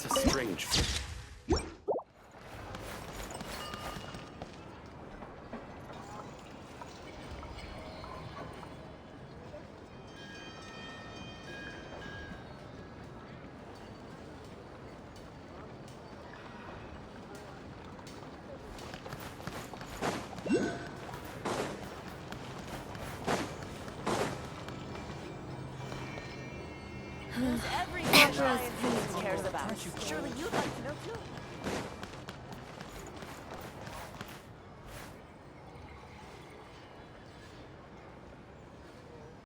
Strange. Who's every cares about? Surely you'd like to know too.